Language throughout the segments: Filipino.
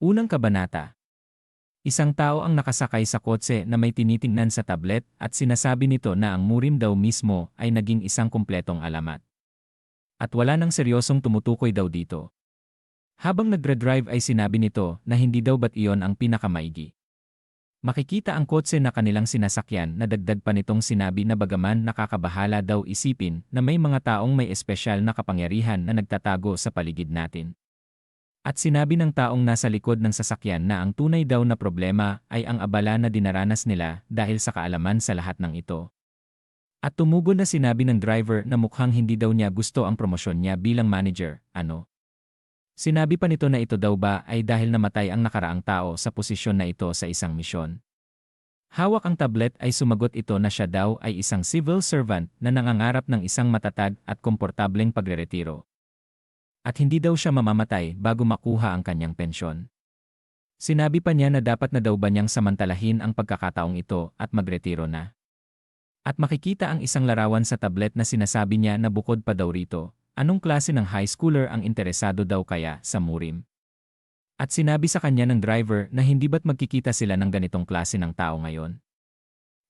Unang kabanata. Isang tao ang nakasakay sa kotse na may tinitingnan sa tablet at sinasabi nito na ang Murim daw mismo ay naging isang kumpletong alamat. At wala nang seryosong tumutukoy daw dito. Habang nagre-drive ay sinabi nito na hindi daw ba't iyon ang pinakamaigi. Makikita ang kotse na kanilang sinasakyan na dagdag pa nitong sinabi na bagaman nakakabahala daw isipin na may mga taong may espesyal na kapangyarihan na nagtatago sa paligid natin. At sinabi ng taong nasa likod ng sasakyan na ang tunay daw na problema ay ang abala na dinaranas nila dahil sa kaalaman sa lahat ng ito. At tumugon na sinabi ng driver na mukhang hindi daw niya gusto ang promosyon niya bilang manager, ano? Sinabi pa nito na ito daw ba ay dahil namatay ang nakaraang tao sa posisyon na ito sa isang misyon. Hawak ang tablet ay sumagot ito na siya daw ay isang civil servant na nangangarap ng isang matatag at komportableng pagreretiro. At hindi daw siya mamamatay bago makuha ang kanyang pensyon. Sinabi pa niya na dapat na daw ba niyang samantalahin ang pagkakataong ito at magretiro na. At makikita ang isang larawan sa tablet na sinasabi niya na bukod pa daw rito, anong klase ng high schooler ang interesado daw kaya sa Murim. At sinabi sa kanya ng driver na hindi ba't magkikita sila ng ganitong klase ng tao ngayon.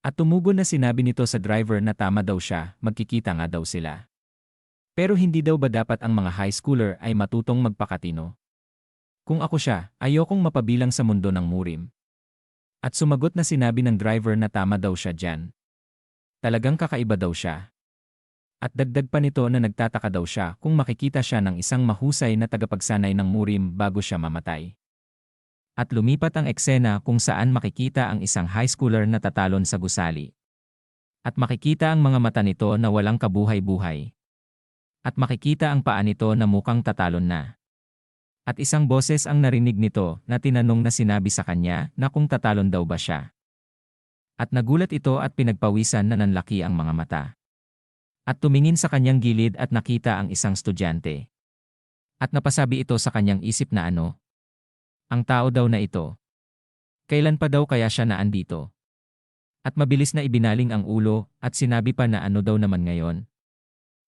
At tumugon na sinabi nito sa driver na tama daw siya, magkikita nga daw sila. Pero hindi daw ba dapat ang mga high schooler ay matutong magpakatino? Kung ako siya, ayokong mapabilang sa mundo ng Murim. At sumagot na sinabi ng driver na tama daw siya dyan. Talagang kakaiba daw siya. At dagdag pa nito na nagtataka daw siya kung makikita siya ng isang mahusay na tagapagsanay ng Murim bago siya mamatay. At lumipat ang eksena kung saan makikita ang isang high schooler na tatalon sa gusali. At makikita ang mga mata nito na walang kabuhay-buhay. At makikita ang paa nito na mukhang tatalon na. At isang boses ang narinig nito na tinanong na sinabi sa kanya na kung tatalon daw ba siya. At nagulat ito at pinagpawisan na nanlaki ang mga mata. At tumingin sa kanyang gilid at nakita ang isang estudyante. At napasabi ito sa kanyang isip na ano? Ang tao daw na ito. Kailan pa daw kaya siya naandito? At mabilis na ibinaling ang ulo at sinabi pa na ano daw naman ngayon.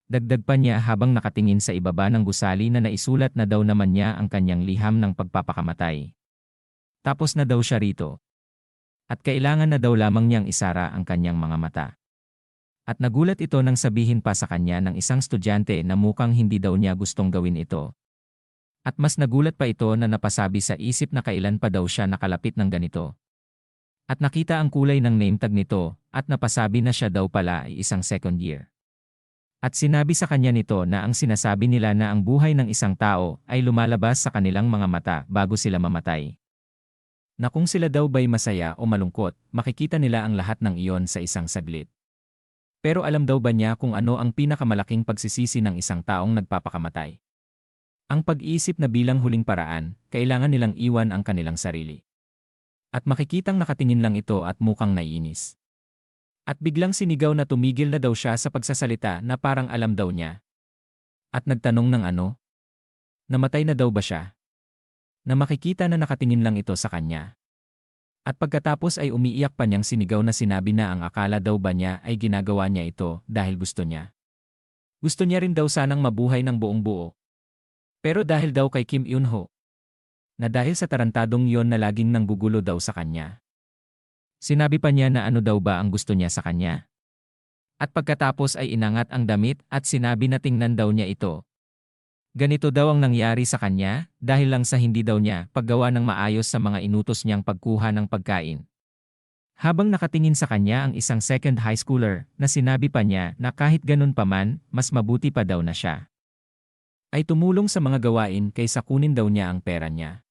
Dagdag pa niya habang nakatingin sa ibaba ng gusali na naisulat na daw naman niya ang kanyang liham ng pagpapakamatay. Tapos na daw siya rito. At kailangan na daw lamang niyang isara ang kanyang mga mata. At nagulat ito nang sabihin pa sa kanya ng isang estudyante na mukhang hindi daw niya gustong gawin ito. At mas nagulat pa ito na napasabi sa isip na kailan pa daw siya nakalapit ng ganito. At nakita ang kulay ng name tag nito at napasabi na siya daw pala ay isang second year. At sinabi sa kanya nito na ang sinasabi nila na ang buhay ng isang tao ay lumalabas sa kanilang mga mata bago sila mamatay. Na kung sila daw ba'y masaya o malungkot, makikita nila ang lahat ng iyon sa isang saglit. Pero alam daw ba niya kung ano ang pinakamalaking pagsisisi ng isang taong nagpapakamatay? Ang pag-iisip na bilang huling paraan, kailangan nilang iwan ang kanilang sarili. At makikitang nakatingin lang ito at mukhang naiinis. At biglang sinigaw na tumigil na daw siya sa pagsasalita na parang alam daw niya. At nagtanong ng ano? Namatay na daw ba siya? Na makikita na nakatingin lang ito sa kanya. At pagkatapos ay umiiyak pa niyang sinigaw na sinabi na ang akala daw ba niya ay ginagawa niya ito dahil gusto niya. Gusto niya rin daw sanang mabuhay ng buong buo. Pero dahil daw kay Kim Eun-ho. Na dahil sa tarantadong yon na laging nanggugulo daw sa kanya. Sinabi pa niya na ano daw ba ang gusto niya sa kanya. At pagkatapos ay inangat ang damit at sinabi na tingnan daw niya ito. Ganito daw ang nangyari sa kanya dahil lang sa hindi daw niya paggawa ng maayos sa mga inutos niyang pagkuha ng pagkain. Habang nakatingin sa kanya ang isang second high schooler na sinabi pa niya na kahit ganun pa man, mas mabuti pa daw na siya. Ay tumulong sa mga gawain kaysa kunin daw niya ang pera niya.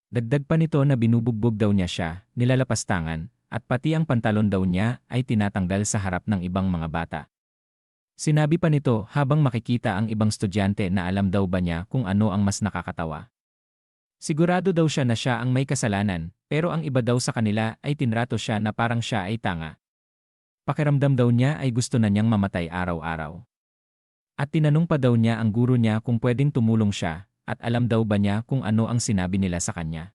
Dagdag pa nito na binubugbog daw niya siya, nilalapastangan, at pati ang pantalon daw niya ay tinatanggal sa harap ng ibang mga bata. Sinabi pa nito habang makikita ang ibang estudyante na alam daw ba niya kung ano ang mas nakakatawa. Sigurado daw siya na siya ang may kasalanan, pero ang iba daw sa kanila ay tinrato siya na parang siya ay tanga. Pakiramdam daw niya ay gusto na niyang mamatay araw-araw. At tinanong pa daw niya ang guro niya kung pwedeng tumulong siya, at alam daw ba niya kung ano ang sinabi nila sa kanya.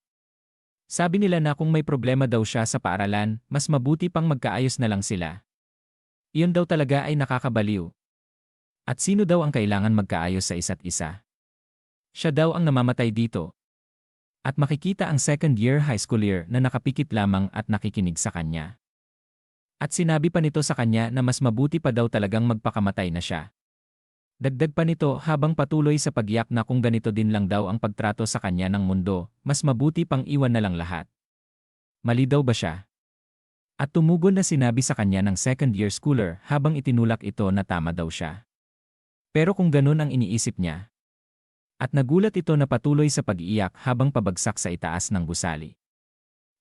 Sabi nila na kung may problema daw siya sa paaralan, mas mabuti pang magkaayos na lang sila. Iyon daw talaga ay nakakabaliw. At sino daw ang kailangan magkaayos sa isa't isa? Siya daw ang namamatay dito. At makikita ang second-year high schooler na nakapikit lamang at nakikinig sa kanya. At sinabi pa nito sa kanya na mas mabuti pa daw talagang magpakamatay na siya. Dagdag pa nito habang patuloy sa pagyak na kung ganito din lang daw ang pagtrato sa kanya ng mundo, mas mabuti pang iwan na lang lahat. Mali daw ba siya? At tumugon na sinabi sa kanya ng second-year schooler habang itinulak ito na tama daw siya. Pero kung ganun ang iniisip niya. At nagulat ito na patuloy sa pag-iiyak habang pabagsak sa itaas ng gusali.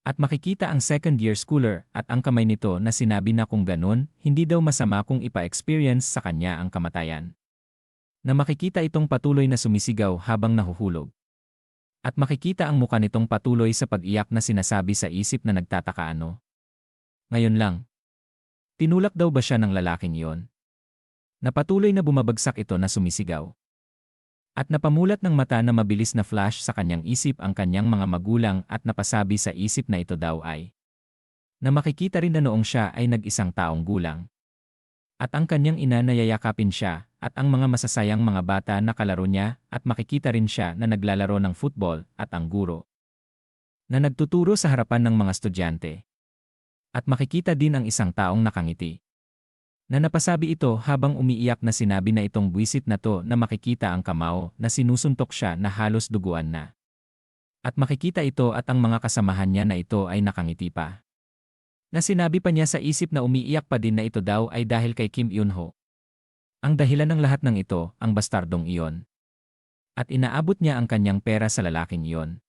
At makikita ang second-year schooler at ang kamay nito na sinabi na kung ganun, hindi daw masama kung ipa-experience sa kanya ang kamatayan. Na makikita itong patuloy na sumisigaw habang nahuhulog. At makikita ang muka nitong patuloy sa pag-iyak na sinasabi sa isip na nagtataka ano. Ngayon lang. Tinulak daw ba siya ng lalaking iyon? Na patuloy na bumabagsak ito na sumisigaw. At napamulat ng mata na mabilis na flash sa kanyang isip ang kanyang mga magulang at napasabi sa isip na ito daw ay na makikita rin na noong siya ay nag-isang taong gulang. At ang kanyang ina na yayakapin siya at ang mga masasayang mga bata na kalaro niya at makikita rin siya na naglalaro ng football at ang guro na nagtuturo sa harapan ng mga estudyante. At makikita din ang isang taong nakangiti. Na napasabi ito habang umiiyak na sinabi na itong buwisit na to na makikita ang kamao na sinusuntok siya na halos duguan na. At makikita ito at ang mga kasamahan niya na ito ay nakangiti pa. Na sinabi pa niya sa isip na umiiyak pa din na ito daw ay dahil kay Kim Eun-ho. Ang dahilan ng lahat ng ito, ang bastardong iyon. At inaabot niya ang kanyang pera sa lalaking iyon.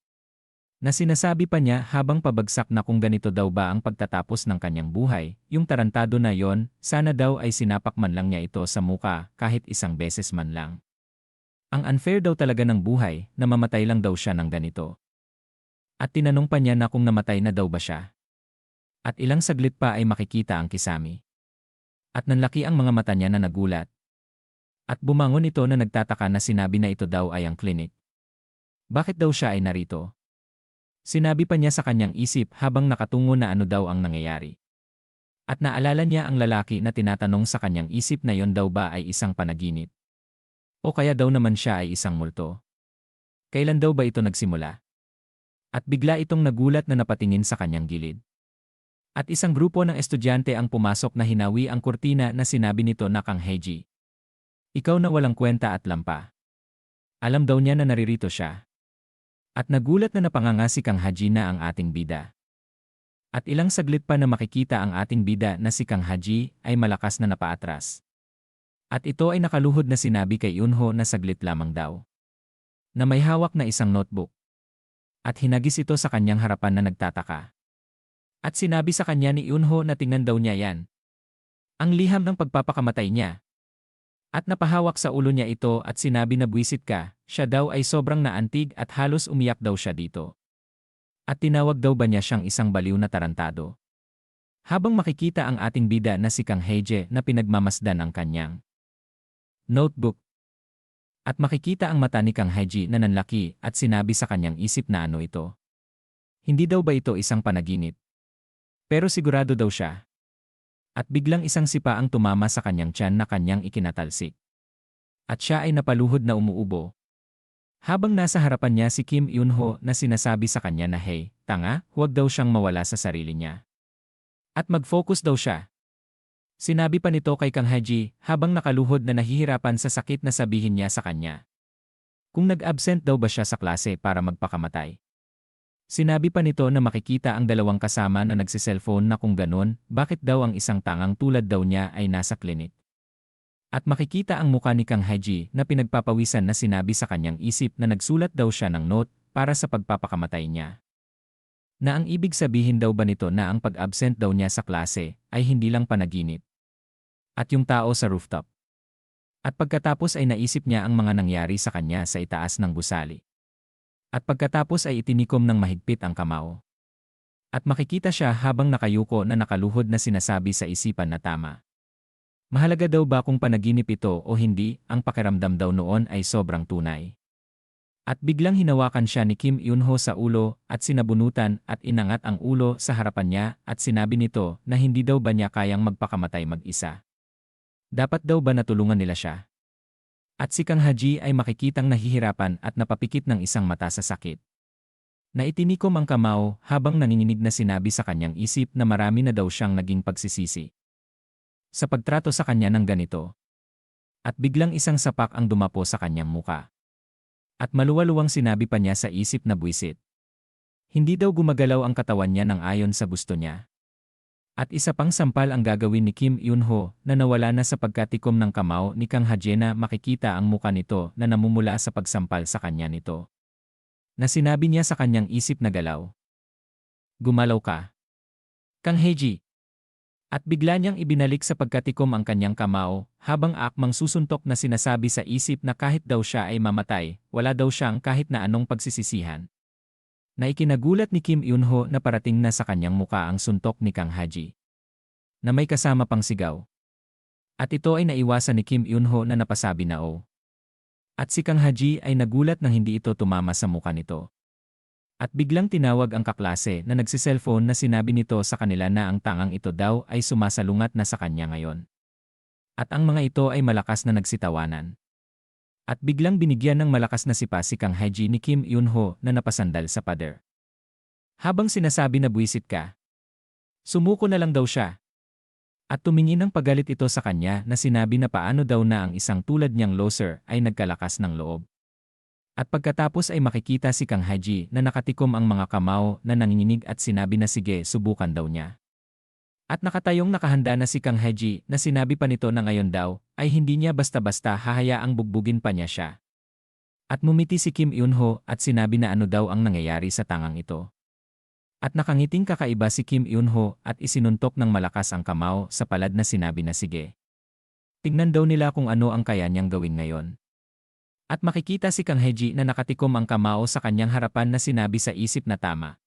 Na sinasabi pa niya habang pabagsak na kung ganito daw ba ang pagtatapos ng kanyang buhay, yung tarantado na yon, sana daw ay sinapak man lang niya ito sa muka kahit isang beses man lang. Ang unfair daw talaga ng buhay na mamatay lang daw siya ng ganito. At tinanong pa niya na kung namatay na daw ba siya. At ilang saglit pa ay makikita ang kisame. At nanlaki ang mga mata niya na nagulat. At bumangon ito na nagtataka na sinabi na ito daw ay ang klinik. Bakit daw siya ay narito? Sinabi pa niya sa kanyang isip habang nakatungo na ano daw ang nangyayari. At naalala niya ang lalaki na tinatanong sa kanyang isip na yon daw ba ay isang panaginip. O kaya daw naman siya ay isang multo. Kailan daw ba ito nagsimula? At bigla itong nagulat na napatingin sa kanyang gilid. At isang grupo ng estudyante ang pumasok na hinawi ang kurtina na sinabi nito na Kang Hae-ji. Ikaw na walang kwenta at lampa. Alam daw niya na naririto siya. At nagulat na napanganga si Kang Haji na ang ating bida. At ilang saglit pa na makikita ang ating bida na si Kang Haji ay malakas na napaatras. At ito ay nakaluhod na sinabi kay Eun-ho na saglit lamang daw. Na may hawak na isang notebook. At hinagis ito sa kanyang harapan na nagtataka. At sinabi sa kanya ni Eun-ho na tingnan daw niya yan. Ang liham ng pagpapakamatay niya. At napahawak sa ulo niya ito at sinabi na buwisit ka, siya daw ay sobrang naantig at halos umiyak daw siya dito. At tinawag daw ba niya siyang isang baliw na tarantado. Habang makikita ang ating bida na si Kang Hae-ji na pinagmamasdan ang kanyang notebook. At makikita ang mata ni Kang Hae-ji na nanlaki at sinabi sa kanyang isip na ano ito. Hindi daw ba ito isang panaginip? Pero sigurado daw siya. At biglang isang sipa ang tumama sa kanyang tiyan na kanyang ikinatalsik. At siya ay napaluhod na umuubo. Habang nasa harapan niya si Kim Eun-ho na sinasabi sa kanya na hey, tanga, huwag daw siyang mawala sa sarili niya. At mag-focus daw siya. Sinabi pa nito kay Kang Hae-ji habang nakaluhod na nahihirapan sa sakit na sabihin niya sa kanya. Kung nag-absent daw ba siya sa klase para magpakamatay. Sinabi pa nito na makikita ang dalawang kasama na nagsiselfone na kung ganun, bakit daw ang isang tangang tulad daw niya ay nasa klinik. At makikita ang muka ni Kang Hae-ji na pinagpapawisan na sinabi sa kanyang isip na nagsulat daw siya ng note para sa pagpapakamatay niya. Na ang ibig sabihin daw ba nito na ang pag-absent daw niya sa klase ay hindi lang panaginip. At yung tao sa rooftop. At pagkatapos ay naisip niya ang mga nangyari sa kanya sa itaas ng gusali. At pagkatapos ay itinikom ng mahigpit ang kamao. At makikita siya habang nakayuko na nakaluhod na sinasabi sa isipan na tama. Mahalaga daw ba kung panaginip ito o hindi, ang pakiramdam daw noon ay sobrang tunay. At biglang hinawakan siya ni Kim Eun-ho sa ulo at sinabunutan at inangat ang ulo sa harapan niya at sinabi nito na hindi daw ba niya kayang magpakamatay mag-isa. Dapat daw ba natulungan nila siya? At si Kang Hae-ji ay makikitang nahihirapan at napapikit ng isang mata sa sakit. Naitinikom ang kamao habang nanginginig na sinabi sa kanyang isip na marami na daw siyang naging pagsisisi sa pagtrato sa kanya ng ganito. At biglang isang sapak ang dumapo sa kanyang muka. At maluwaluwang sinabi pa niya sa isip na buwisit. Hindi daw gumagalaw ang katawan niya ng ayon sa gusto niya. At isa pang sampal ang gagawin ni Kim Eun-ho na nawala na sa pagkatikom ng kamao ni Kang Ha-jae na makikita ang muka nito na namumula sa pagsampal sa kanya nito. Na sinabi niya sa kanyang isip na galaw. Gumalaw ka. Kang Hae-ji. At bigla niyang ibinalik sa pagkatikom ang kanyang kamao habang akmang susuntok na sinasabi sa isip na kahit daw siya ay mamatay, wala daw siyang kahit na anong pagsisisihan. Na ikinagulat ni Kim Eun-ho na parating na sa kanyang muka ang suntok ni Kang Ha-ji. Na may kasama pang sigaw. At ito ay naiwasan ni Kim Eun-ho na napasabi na oh. At si Kang Ha-ji ay nagulat nang hindi ito tumama sa muka nito. At biglang tinawag ang kaklase na nagsiselfone na sinabi nito sa kanila na ang tangang ito daw ay sumasalungat na sa kanya ngayon. At ang mga ito ay malakas na nagsitawanan. At biglang binigyan ng malakas na sipa si Kang Ha-ji ni Kim Eun-ho na napasandal sa pader. Habang sinasabi na buwisit ka, sumuko na lang daw siya. At tumingin ng pagalit ito sa kanya na sinabi na paano daw na ang isang tulad niyang loser ay nagkalakas ng loob. At pagkatapos ay makikita si Kang Ha-ji na nakatikom ang mga kamao na nanginginig at sinabi na sige subukan daw niya. At nakatayong nakahanda na si Kang Ha-ji na sinabi pa nito na ngayon daw ay hindi niya basta-basta hahayaang bugbugin pa niya siya. At mumiti si Kim Eun-ho at sinabi na ano daw ang nangyayari sa tangang ito. At nakangiting kakaiba si Kim Eun-ho at isinuntok ng malakas ang kamao sa palad na sinabi na sige. Tingnan daw nila kung ano ang kaya niyang gawin ngayon. At makikita si Kang Ha-ji na nakatikom ang kamao sa kanyang harapan na sinabi sa isip na tama.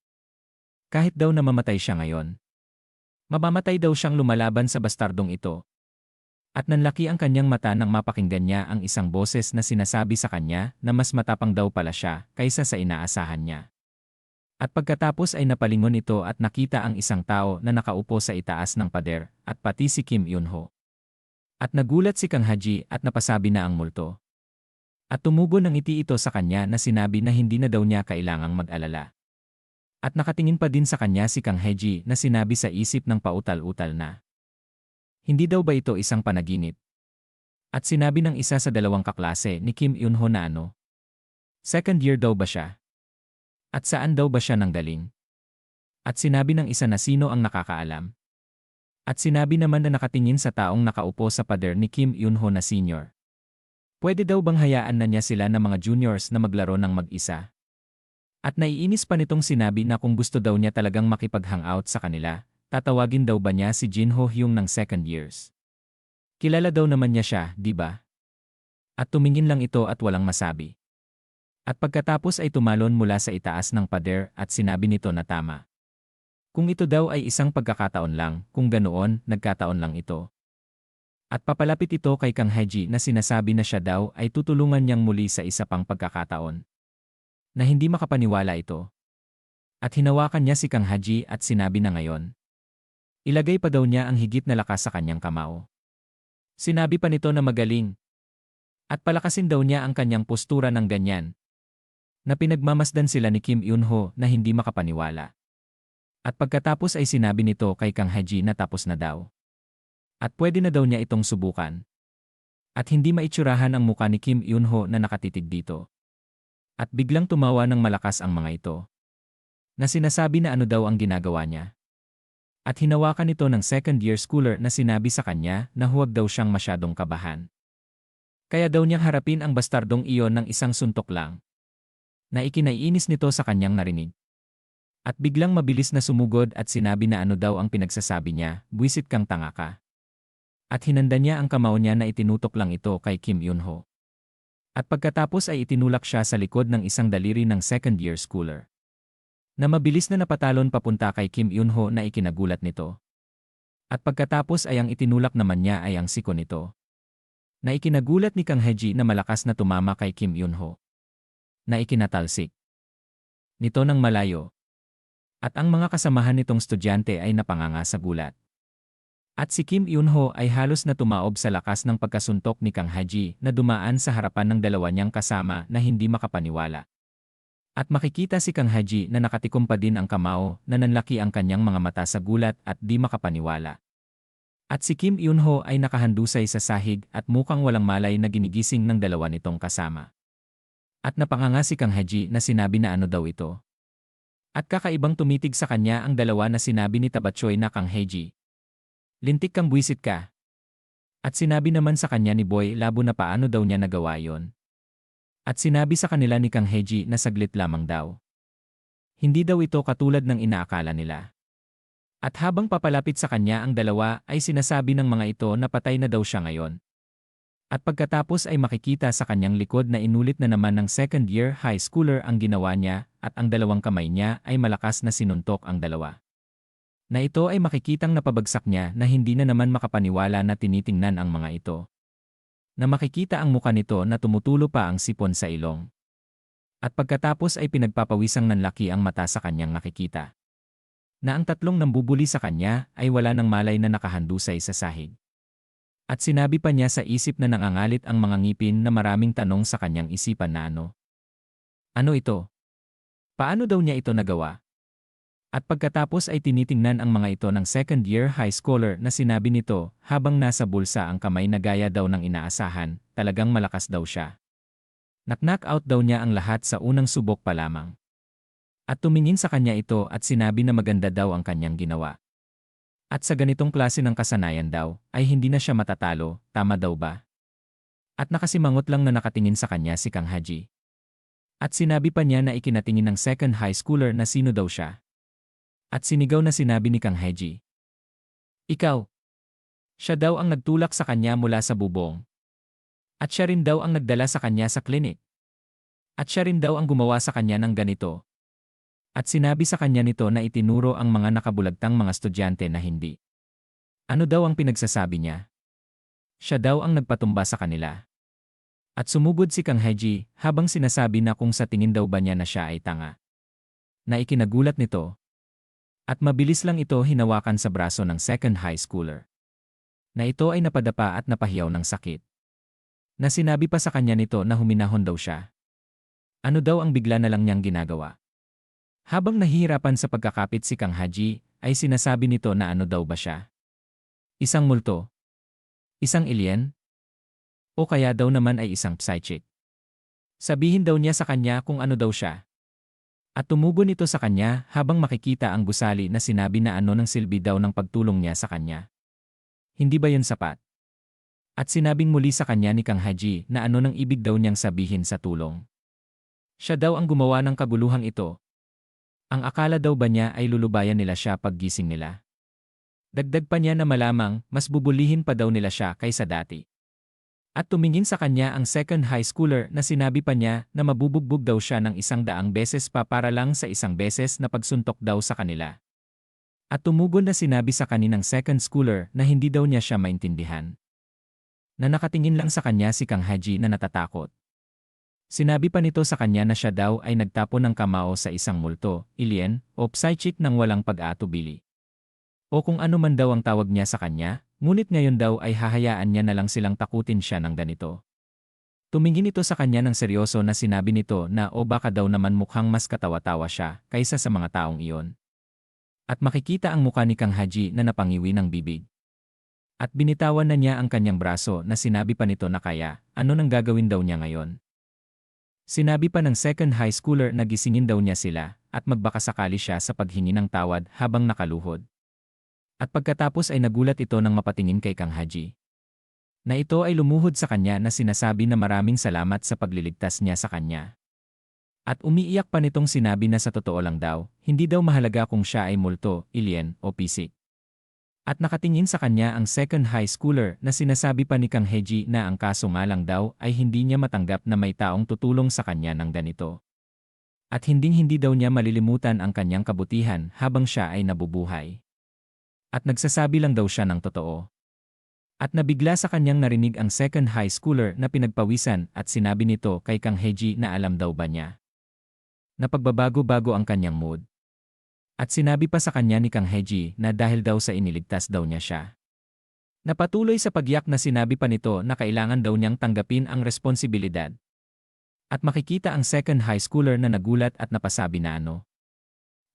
Kahit daw na mamatay siya ngayon. Mamamatay daw siyang lumalaban sa bastardong ito. At nanlaki ang kanyang mata nang mapakinggan niya ang isang boses na sinasabi sa kanya na mas matapang daw pala siya kaysa sa inaasahan niya. At pagkatapos ay napalingon ito at nakita ang isang tao na nakaupo sa itaas ng pader at pati si Kim Eun-ho. At nagulat si Kang Ha-ji at napasabi na ang multo. At tumugon ng ngiti ito sa kanya na sinabi na hindi na daw niya kailangang mag-alala. At nakatingin pa din sa kanya si Kang Ha-ji na sinabi sa isip ng pautal-utal na. Hindi daw ba ito isang panaginip? At sinabi ng isa sa dalawang kaklase ni Kim Eun-ho na ano? Second year daw ba siya? At saan daw ba siya nanggaling? At sinabi ng isa na sino ang nakakaalam? At sinabi naman na nakatingin sa taong nakaupo sa pader ni Kim Eun-ho na senior. Pwede daw bang hayaan na niya sila na mga juniors na maglaro ng mag-isa? At naiinis pa nitong sinabi na kung gusto daw niya talagang makipag-hangout sa kanila, tatawagin daw ba niya si Jin Ho-hyung ng second years? Kilala daw naman niya siya, di ba? At tumingin lang ito at walang masabi. At pagkatapos ay tumalon mula sa itaas ng pader at sinabi nito na tama. Kung ito daw ay isang pagkakataon lang, kung ganoon, nagkataon lang ito. At papalapit ito kay Kang Ha-ji na sinasabi na siya daw ay tutulungan niyang muli sa isa pang pagkakataon. Na hindi makapaniwala ito. At hinawakan niya si Kang Ha-ji at sinabi na ngayon. Ilagay pa daw niya ang higit na lakas sa kanyang kamao. Sinabi pa nito na magaling. At palakasin daw niya ang kanyang postura ng ganyan. Na pinagmamasdan sila ni Kim Eun-ho na hindi makapaniwala. At pagkatapos ay sinabi nito kay Kang Ha-ji na tapos na daw. At pwede na daw niya itong subukan. At hindi maitsurahan ang muka ni Kim Eun-ho na nakatitig dito. At biglang tumawa ng malakas ang mga ito. Na sinasabi na ano daw ang ginagawa niya. At hinawakan ito ng second year schooler na sinabi sa kanya na huwag daw siyang masyadong kabahan. Kaya daw niyang harapin ang bastardong iyon ng isang suntok lang. Na ikinaiinis nito sa kanyang narinig. At biglang mabilis na sumugod at sinabi na ano daw ang pinagsasabi niya, buwisit kang tanga ka. At hinanda niya ang kamao niya na itinutok lang ito kay Kim Eun-ho. At pagkatapos ay itinulak siya sa likod ng isang daliri ng second year schooler. Na mabilis na napatalon papunta kay Kim Eun-ho na ikinagulat nito. At pagkatapos ay ang itinulak naman niya ay ang siko nito. Na ikinagulat ni Kang Ha-ji na malakas na tumama kay Kim Eun-ho. Na ikinatalsik nito ng malayo. At ang mga kasamahan nitong estudyante ay napanganga sa gulat. At si Kim Eun-ho ay halos na tumaob sa lakas ng pagkasuntok ni Kang Ha-ji na dumaan sa harapan ng dalawa niyang kasama na hindi makapaniwala. At makikita si Kang Haji na nakatikom pa din ang kamao na nanlaki ang kanyang mga mata sa gulat at di makapaniwala. At si Kim Eun-ho ay nakahandusay sa sahig at mukhang walang malay na ginigising ng dalawa nitong kasama. At napanganga si Kang Haji na sinabi na ano daw ito. At kakaibang tumitig sa kanya ang dalawa na sinabi ni Tabatchoy na Kang Haji. Lintik kang buwisit ka. At sinabi naman sa kanya ni Boy Labo na paano daw niya nagawa yon. At sinabi sa kanila ni Kang Haji na saglit lamang daw. Hindi daw ito katulad ng inaakala nila. At habang papalapit sa kanya ang dalawa ay sinasabi ng mga ito na patay na daw siya ngayon. At pagkatapos ay makikita sa kanyang likod na inulit na naman ng second year high schooler ang ginawa niya at ang dalawang kamay niya ay malakas na sinuntok ang dalawa. Na ito ay makikitang napabagsak niya na hindi na naman makapaniwala na tinitingnan ang mga ito. Na makikita ang muka nito na tumutulo pa ang sipon sa ilong. At pagkatapos ay pinagpapawisang nanlaki ang mata sa kanyang nakikita. Na ang tatlong nambubuli sa kanya ay wala ng malay na nakahandusay sa sahig. At sinabi pa niya sa isip na nangangalit ang mga ngipin na maraming tanong sa kanyang isipan na ano. Ano ito? Paano daw niya ito nagawa? At pagkatapos ay tinitingnan ang mga ito ng second year high schooler na sinabi nito habang nasa bulsa ang kamay na gaya daw ng inaasahan, talagang malakas daw siya. Knock out daw niya ang lahat sa unang subok pa lamang. At tumingin sa kanya ito at sinabi na maganda daw ang kanyang ginawa. At sa ganitong klase ng kasanayan daw, ay hindi na siya matatalo, tama daw ba? At nakasimangot lang na nakatingin sa kanya si Kang Haji. At sinabi pa niya na ikinatingin ng second high schooler na sino daw siya. At sinigaw na sinabi ni Kang Haji. Ikaw. Siya daw ang nagtulak sa kanya mula sa bubong. At siya rin daw ang nagdala sa kanya sa klinik. At siya rin daw ang gumawa sa kanya ng ganito. At sinabi sa kanya nito na itinuro ang mga nakabulagtang mga estudyante na hindi. Ano daw ang pinagsasabi niya? Siya daw ang nagpatumba sa kanila. At sumugod si Kang Haji habang sinasabi na kung sa tingin daw ba niya na siya ay tanga. Na ikinagulat nito. At mabilis lang ito hinawakan sa braso ng second high schooler. Na ito ay napadapa at napahiyaw ng sakit. Na sinabi pa sa kanya nito na huminahon daw siya. Ano daw ang bigla na lang niyang ginagawa? Habang nahihirapan sa pagkakapit si Kang Haji, ay sinasabi nito na ano daw ba siya? Isang multo? Isang alien? O kaya daw naman ay isang psychic? Sabihin daw niya sa kanya kung ano daw siya. At tumugon ito sa kanya habang makikita ang gusali na sinabi na ano ng silbi daw ng pagtulong niya sa kanya. Hindi ba yun sapat? At sinabing muli sa kanya ni Kang Haji na ano nang ibig daw niyang sabihin sa tulong. Siya daw ang gumawa ng kabuluhang ito. Ang akala daw ba niya ay lulubayan nila siya paggising nila? Dagdag pa niya na malamang mas bubulihin pa daw nila siya kaysa dati. At tumingin sa kanya ang second high schooler na sinabi pa niya na mabubugbog daw siya ng 100 beses pa para lang sa isang beses na pagsuntok daw sa kanila. At tumugon na sinabi sa kaninang second schooler na hindi daw niya siya maintindihan. Na nakatingin lang sa kanya si Kang Haji na natatakot. Sinabi pa nito sa kanya na siya daw ay nagtapon ng kamao sa isang multo, alien, o psychic nang walang pag-atubili. O kung ano man daw ang tawag niya sa kanya, ngunit ngayon daw ay hahayaan niya na lang silang takutin siya ng ganito. Tumingin ito sa kanya ng seryoso na sinabi nito na o baka daw naman mukhang mas katawa-tawa siya kaysa sa mga taong iyon. At makikita ang mukha ni Kang Haji na napangiwi ng bibig. At binitawan na niya ang kanyang braso na sinabi pa nito na kaya, ano nang gagawin daw niya ngayon. Sinabi pa ng second high schooler na gisingin daw niya sila at magbakasakali siya sa paghingi ng tawad habang nakaluhod. At pagkatapos ay nagulat ito nang mapatingin kay Kang Haji. Na ito ay lumuhod sa kanya na sinasabi na maraming salamat sa pagliligtas niya sa kanya. At umiiyak pa nitong sinabi na sa totoo lang daw, hindi daw mahalaga kung siya ay multo, alien o pisik. At nakatingin sa kanya ang second high schooler na sinasabi pa ni Kang Haji na ang kaso nga lang daw ay hindi niya matanggap na may taong tutulong sa kanya ng ganito. At hindi daw niya malilimutan ang kanyang kabutihan habang siya ay nabubuhay. At nagsasabi lang daw siya ng totoo. At nabigla sa kanyang narinig ang second high schooler na pinagpawisan at sinabi nito kay Kang Haji na alam daw ba niya. Napagbabago-bago ang kanyang mood. At sinabi pa sa kanya ni Kang Haji na dahil daw sa iniligtas daw niya siya. Napatuloy sa pagyak na sinabi pa nito na kailangan daw niyang tanggapin ang responsibilidad. At makikita ang second high schooler na nagulat at napasabi na ano.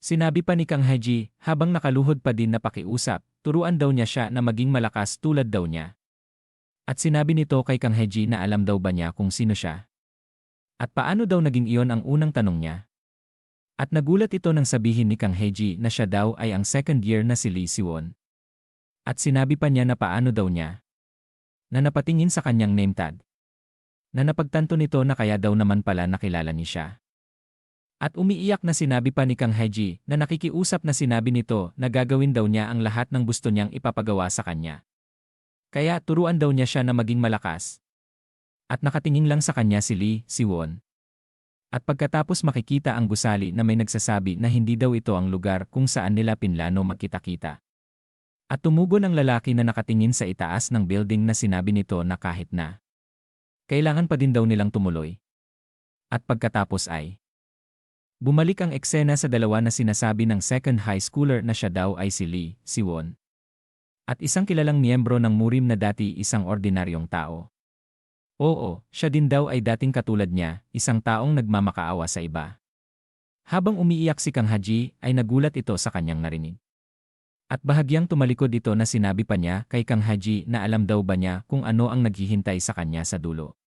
Sinabi pa ni Kang Haji, habang nakaluhod pa din na pakiusap, turuan daw niya siya na maging malakas tulad daw niya. At sinabi nito kay Kang Haji na alam daw ba niya kung sino siya? At paano daw naging iyon ang unang tanong niya? At nagulat ito nang sabihin ni Kang Haji na siya daw ay ang second year na si Lee Siwon. At sinabi pa niya na paano daw niya na napatingin sa kanyang name tag. Na napagtanto nito na kaya daw naman pala nakilala ni siya. At umiiyak na sinabi pa ni Kang Haji na nakikiusap na sinabi nito na gagawin daw niya ang lahat ng gusto niyang ipapagawa sa kanya. Kaya turuan daw niya siya na maging malakas. At nakatingin lang sa kanya si Lee Siwon. At pagkatapos makikita ang gusali na may nagsasabi na hindi daw ito ang lugar kung saan nila pinlano magkita-kita. At tumugon ang lalaki na nakatingin sa itaas ng building na sinabi nito na kahit na kailangan pa din daw nilang tumuloy. At pagkatapos ay bumalik ang eksena sa dalawa na sinasabi ng second high schooler na siya daw ay si Lee Siwon. At isang kilalang miyembro ng Murim na dati isang ordinaryong tao. Oo, siya din daw ay dating katulad niya, isang taong nagmamakaawa sa iba. Habang umiiyak si Kang Haji ay nagulat ito sa kanyang narinig. At bahagyang tumalikod ito na sinabi pa niya kay Kang Haji na alam daw ba niya kung ano ang naghihintay sa kanya sa dulo.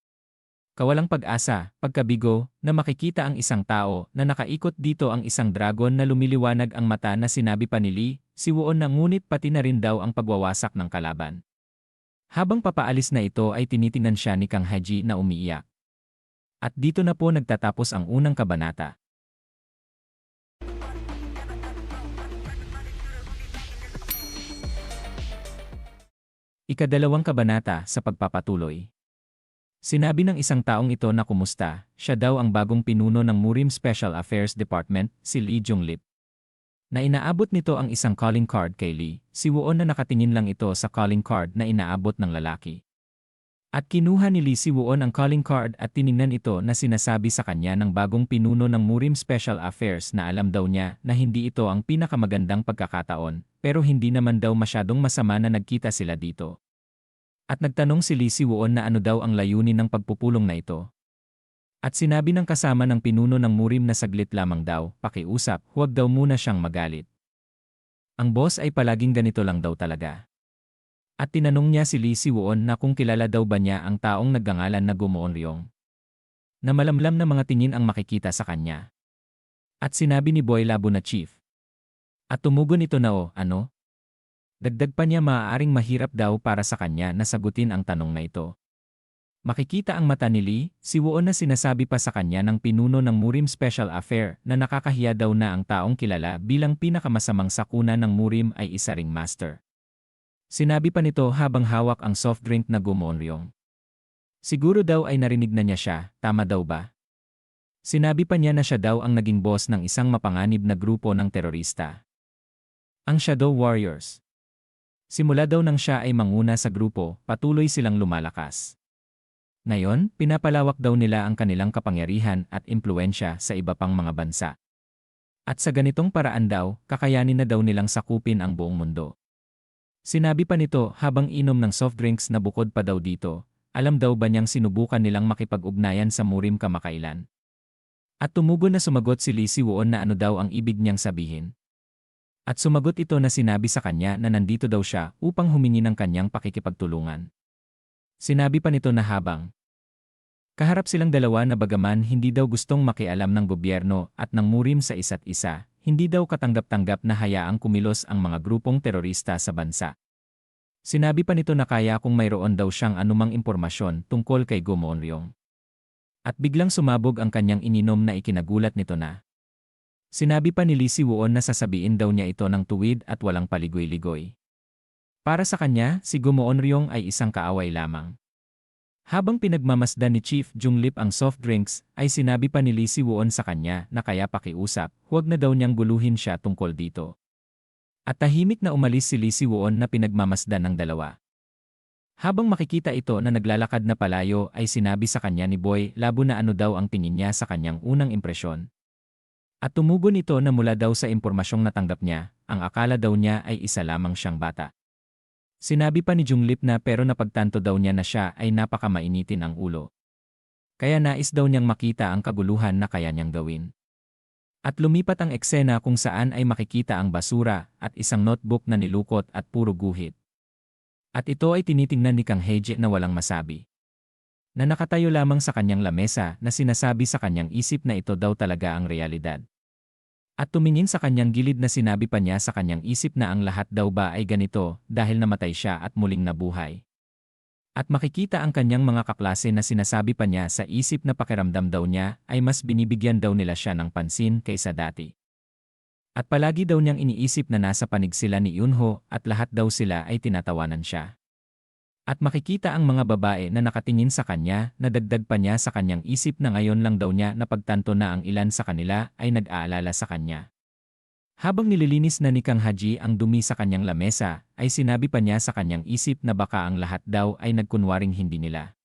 Kawalang pag-asa, pagkabigo, na makikita ang isang tao na nakaikot dito ang isang dragon na lumiliwanag ang mata na sinabi pa ni Lee Siwon na ngunit pati na rin daw ang pagwawasak ng kalaban. Habang papaalis na ito ay tinitingnan siya ni Kang Haji na umiiyak. At dito na po nagtatapos ang unang kabanata. Ikadalawang kabanata sa pagpapatuloy. Sinabi ng isang taong ito na kumusta, siya daw ang bagong pinuno ng Murim Special Affairs Department, si Lee Junglip. Na inaabot nito ang isang calling card kay Lee Siwon na nakatingin lang ito sa calling card na inaabot ng lalaki. At kinuha ni Lee Siwon ang calling card at tiningnan ito na sinasabi sa kanya ng bagong pinuno ng Murim Special Affairs na alam daw niya na hindi ito ang pinakamagandang pagkakataon, pero hindi naman daw masyadong masama na nagkita sila dito. At nagtanong si Lee Siwon na ano daw ang layunin ng pagpupulong na ito. At sinabi ng kasama ng pinuno ng Murim na saglit lamang daw, pakiusap, huwag daw muna siyang magalit. Ang boss ay palaging ganito lang daw talaga. At tinanong niya si Lee Siwon na kung kilala daw ba niya ang taong nagngangalan na Gumoonryong. Na malamlam na mga tingin ang makikita sa kanya. At sinabi ni Boy Labo na chief. At tumugon ito na ano? Dagdag pa niya maaaring mahirap daw para sa kanya na sagutin ang tanong na ito. Makikita ang mata ni Lee Siwon na sinasabi pa sa kanya ng pinuno ng Murim Special Affair na nakakahiya daw na ang taong kilala bilang pinakamasamang sakuna ng Murim ay isa ring master. Sinabi pa nito habang hawak ang soft drink na Gumoonryong. Siguro daw ay narinig na niya siya, tama daw ba? Sinabi pa niya na siya daw ang naging boss ng isang mapanganib na grupo ng terorista. Ang Shadow Warriors. Simula daw nang siya ay manguna sa grupo, patuloy silang lumalakas. Ngayon, pinapalawak daw nila ang kanilang kapangyarihan at impluensya sa iba pang mga bansa. At sa ganitong paraan daw, kakayanin na daw nilang sakupin ang buong mundo. Sinabi pa nito habang inom ng soft drinks na bukod pa daw dito, alam daw ba niyang sinubukan nilang makipag-ugnayan sa Murim kamakailan. At tumugon na sumagot si Lee Siwon na ano daw ang ibig niyang sabihin. At sumagot ito na sinabi sa kanya na nandito daw siya upang humingi ng kanyang pakikipagtulungan. Sinabi pa nito na habang kaharap silang dalawa na bagaman hindi daw gustong makialam ng gobyerno at ng Murim sa isa't isa, hindi daw katanggap-tanggap na hayaang kumilos ang mga grupong terorista sa bansa. Sinabi pa nito na kaya kung mayroon daw siyang anumang impormasyon tungkol kay Gumoonryong. At biglang sumabog ang kanyang ininom na ikinagulat nito na. Sinabi pa ni Lee Siwon na sasabihin daw niya ito ng tuwid at walang paligoy-ligoy. Para sa kanya, si Gumoonryong ay isang kaaway lamang. Habang pinagmamasdan ni Chief Junglip ang soft drinks, ay sinabi pa ni Lee Siwon sa kanya na kaya pakiusap, huwag na daw niyang guluhin siya tungkol dito. At tahimik na umalis si Lee Siwon na pinagmamasdan ng dalawa. Habang makikita ito na naglalakad na palayo ay sinabi sa kanya ni Boy Labo na ano daw ang tingin niya sa kanyang unang impresyon. At tumugon ito na mula daw sa impormasyong natanggap niya, ang akala daw niya ay isa lamang siyang bata. Sinabi pa ni Junglip na pero napagtanto daw niya na siya ay napakamainitin ang ulo. Kaya nais daw niyang makita ang kaguluhan na kaya niyang gawin. At lumipat ang eksena kung saan ay makikita ang basura at isang notebook na nilukot at puro guhit. At ito ay tinitingnan ni Kang Hae-ji na walang masabi. Na nakatayo lamang sa kanyang lamesa na sinasabi sa kanyang isip na ito daw talaga ang realidad. At tumingin sa kanyang gilid na sinabi pa niya sa kanyang isip na ang lahat daw ba ay ganito dahil namatay siya at muling nabuhay. At makikita ang kanyang mga kaklase na sinasabi pa niya sa isip na pakiramdam daw niya ay mas binibigyan daw nila siya ng pansin kaysa dati. At palagi daw niyang iniisip na nasa panig sila ni Yunho at lahat daw sila ay tinatawanan siya. At makikita ang mga babae na nakatingin sa kanya na dagdag pa niya sa kanyang isip na ngayon lang daw niya napagtanto na ang ilan sa kanila ay nag-aalala sa kanya. Habang nililinis na ni Kang Hae-ji ang dumi sa kanyang lamesa, ay sinabi pa niya sa kanyang isip na baka ang lahat daw ay nagkunwaring hindi nila.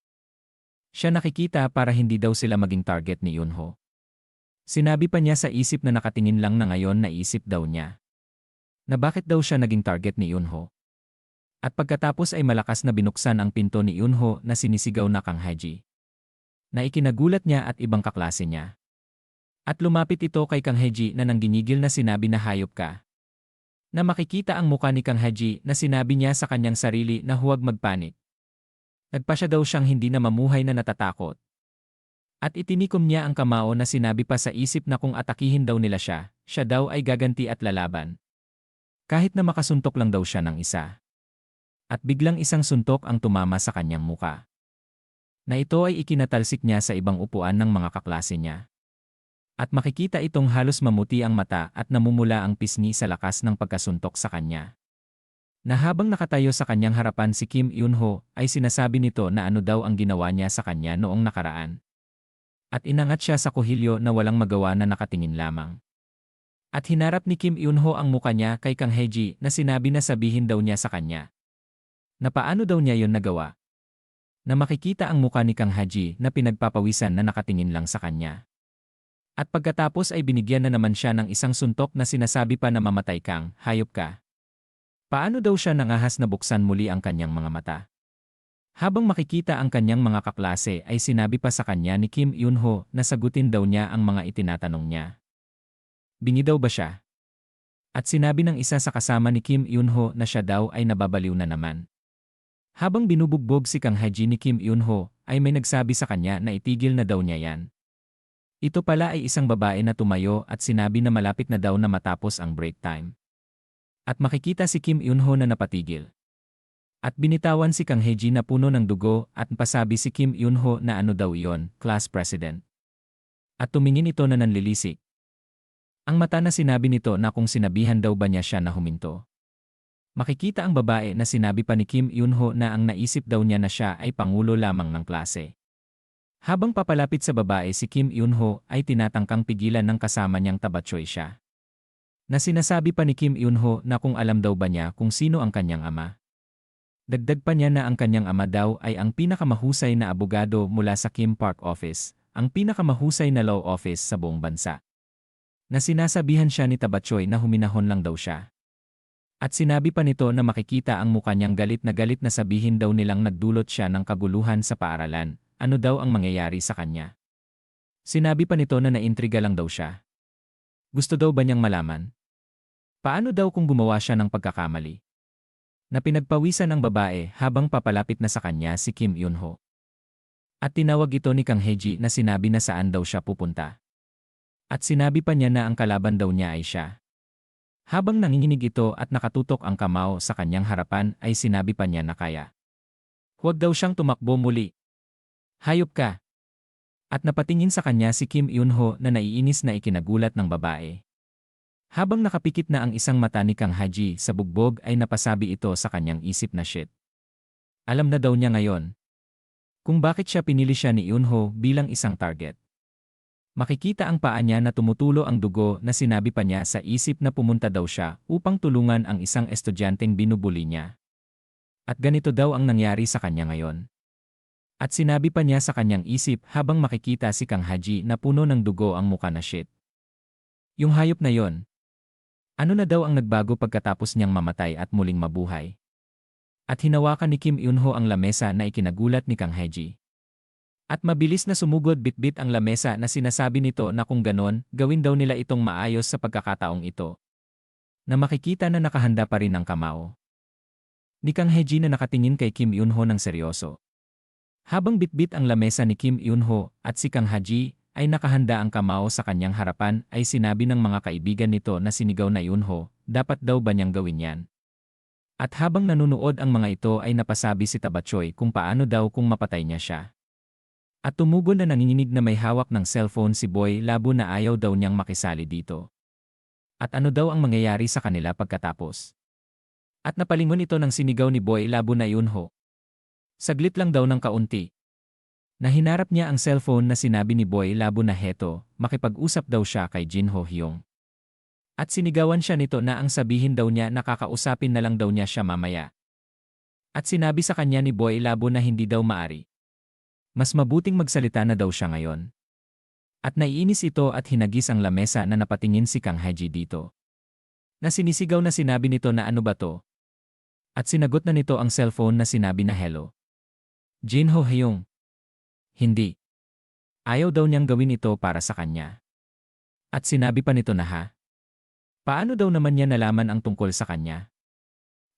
Siya nakikita para hindi daw sila maging target ni Yunho. Sinabi pa niya sa isip na nakatingin lang na ngayon naisip daw niya. Na bakit daw siya naging target ni Yunho? At pagkatapos ay malakas na binuksan ang pinto ni Yunho na sinisigaw na Kang Hae-ji. Na ikinagulat niya at ibang kaklase niya. At lumapit ito kay Kang Hae-ji na nangginigil na sinabi na hayop ka. Na makikita ang muka ni Kang Hae-ji na sinabi niya sa kanyang sarili na huwag magpanik. Nagpa siya daw siyang hindi na mamuhay na natatakot. At itinikom niya ang kamao na sinabi pa sa isip na kung atakihin daw nila siya daw ay gaganti at lalaban. Kahit na makasuntok lang daw siya ng isa. At biglang isang suntok ang tumama sa kanyang muka. Na ito ay ikinatalsik niya sa ibang upuan ng mga kaklase niya. At makikita itong halos mamuti ang mata at namumula ang pisngi sa lakas ng pagkasuntok sa kanya. Na habang nakatayo sa kanyang harapan si Kim Yunho ay sinasabi nito na ano daw ang ginawa niya sa kanya noong nakaraan. At inangat siya sa kuhilyo na walang magawa na nakatingin lamang. At hinarap ni Kim Yunho ang muka niya kay Kang Hae-ji na sinabi na sabihin daw niya sa kanya. Na paano daw niya yon nagawa? Na makikita ang muka ni Kang Hae-ji na pinagpapawisan na nakatingin lang sa kanya. At pagkatapos ay binigyan na naman siya ng isang suntok na sinasabi pa na mamatay kang, hayop ka. Paano daw siya nangahas na buksan muli ang kanyang mga mata? Habang makikita ang kanyang mga kaklase ay sinabi pa sa kanya ni Kim Yunho na sagutin daw niya ang mga itinatanong niya. Bingi daw ba siya? At sinabi ng isa sa kasama ni Kim Yunho na siya daw ay nababaliw na naman. Habang binubugbog si Kang Hae-ji ni Kim Yunho, ay may nagsabi sa kanya na itigil na daw niya yan. Ito pala ay isang babae na tumayo at sinabi na malapit na daw na matapos ang break time. At makikita si Kim Yunho na napatigil. At binitawan si Kang Hae-ji na puno ng dugo at pasabi si Kim Yunho na ano daw iyon, class president. At tumingin ito na nanlilisik. Ang mata na sinabi nito na kung sinabihan daw ba niya siya na huminto. Makikita ang babae na sinabi pa ni Kim Yunho na ang naisip daw niya na siya ay pangulo lamang ng klase. Habang papalapit sa babae si Kim Yunho ay tinatangkang pigilan ng kasama niyang tabatsoy siya. Na sinasabi pa ni Kim Yunho na kung alam daw ba niya kung sino ang kanyang ama. Dagdag pa niya na ang kanyang ama daw ay ang pinakamahusay na abogado mula sa Kim Park Office, ang pinakamahusay na law office sa buong bansa. Na sinasabihan siya ni Tabatsoy na huminahon lang daw siya. At sinabi pa nito na makikita ang mukha niyang galit na sabihin daw nilang nagdulot siya ng kaguluhan sa paaralan, ano daw ang mangyayari sa kanya. Sinabi pa nito na naintriga lang daw siya. Gusto daw ba niyang malaman? Paano daw kung gumawa siya ng pagkakamali? Na pinagpawisan ng babae habang papalapit na sa kanya si Kim Yunho. At tinawag ito ni Kang Hae-ji na sinabi na saan daw siya pupunta. At sinabi pa niya na ang kalaban daw niya ay siya. Habang nanginginig ito at nakatutok ang kamao sa kanyang harapan ay sinabi pa niya na kaya. Huwag daw siyang tumakbo muli. Hayop ka. At napatingin sa kanya si Kim Yunho na naiinis na ikinagulat ng babae. Habang nakapikit na ang isang mata ni Kang Hae-ji sa bugbog ay napasabi ito sa kanyang isip na shit. Alam na daw niya ngayon kung bakit siya pinili siya ni Yunho bilang isang target. Makikita ang paa niya na tumutulo ang dugo na sinabi pa niya sa isip na pumunta daw siya upang tulungan ang isang estudyanteng binubuli niya. At ganito daw ang nangyari sa kanya ngayon. At sinabi pa niya sa kanyang isip habang makikita si Kang Hae-ji na puno ng dugo ang muka na shit. Yung hayop na yon. Ano na daw ang nagbago pagkatapos niyang mamatay at muling mabuhay? At hinawakan ni Kim Yunho ang lamesa na ikinagulat ni Kang Hae-ji. At mabilis na sumugod bitbit ang lamesa na sinasabi nito na kung ganon, gawin daw nila itong maayos sa pagkakataong ito. Na makikita na nakahanda pa rin ang kamao ni Kang Hae-ji na nakatingin kay Kim Eun-ho ng seryoso. Habang bitbit ang lamesa ni Kim Eun-ho at si Kang Hae-ji ay nakahanda ang kamao sa kanyang harapan ay sinabi ng mga kaibigan nito na sinigaw na Eun-ho, dapat daw ba niyang gawin yan? At habang nanunood ang mga ito ay napasabi si Tabachoy kung paano daw kung mapatay niya siya. At tumugon na nanginginig na may hawak ng cellphone si Boy Labo na ayaw daw niyang makisali dito. At ano daw ang mangyayari sa kanila pagkatapos? At napalingon ito ng sinigaw ni Boy Labo na Eun-ho. Saglit lang daw ng kaunti. Nahinarap niya ang cellphone na sinabi ni Boy Labo na heto, makipag-usap daw siya kay Jin Ho Hyung. At sinigawan siya nito na ang sabihin daw niya na kakausapin na lang daw niya siya mamaya. At sinabi sa kanya ni Boy Labo na hindi daw maari. Mas mabuting magsalita na daw siya ngayon. At naiinis ito at hinagis ang lamesa na napatingin si Kang Hae-ji dito. Na sinisigaw na sinabi nito na ano ba to? At sinagot na nito ang cellphone na sinabi na hello. Jin Ho Hyung. Hindi. Ayaw daw niyang gawin ito para sa kanya. At sinabi pa nito na ha? Paano daw naman niya nalaman ang tungkol sa kanya?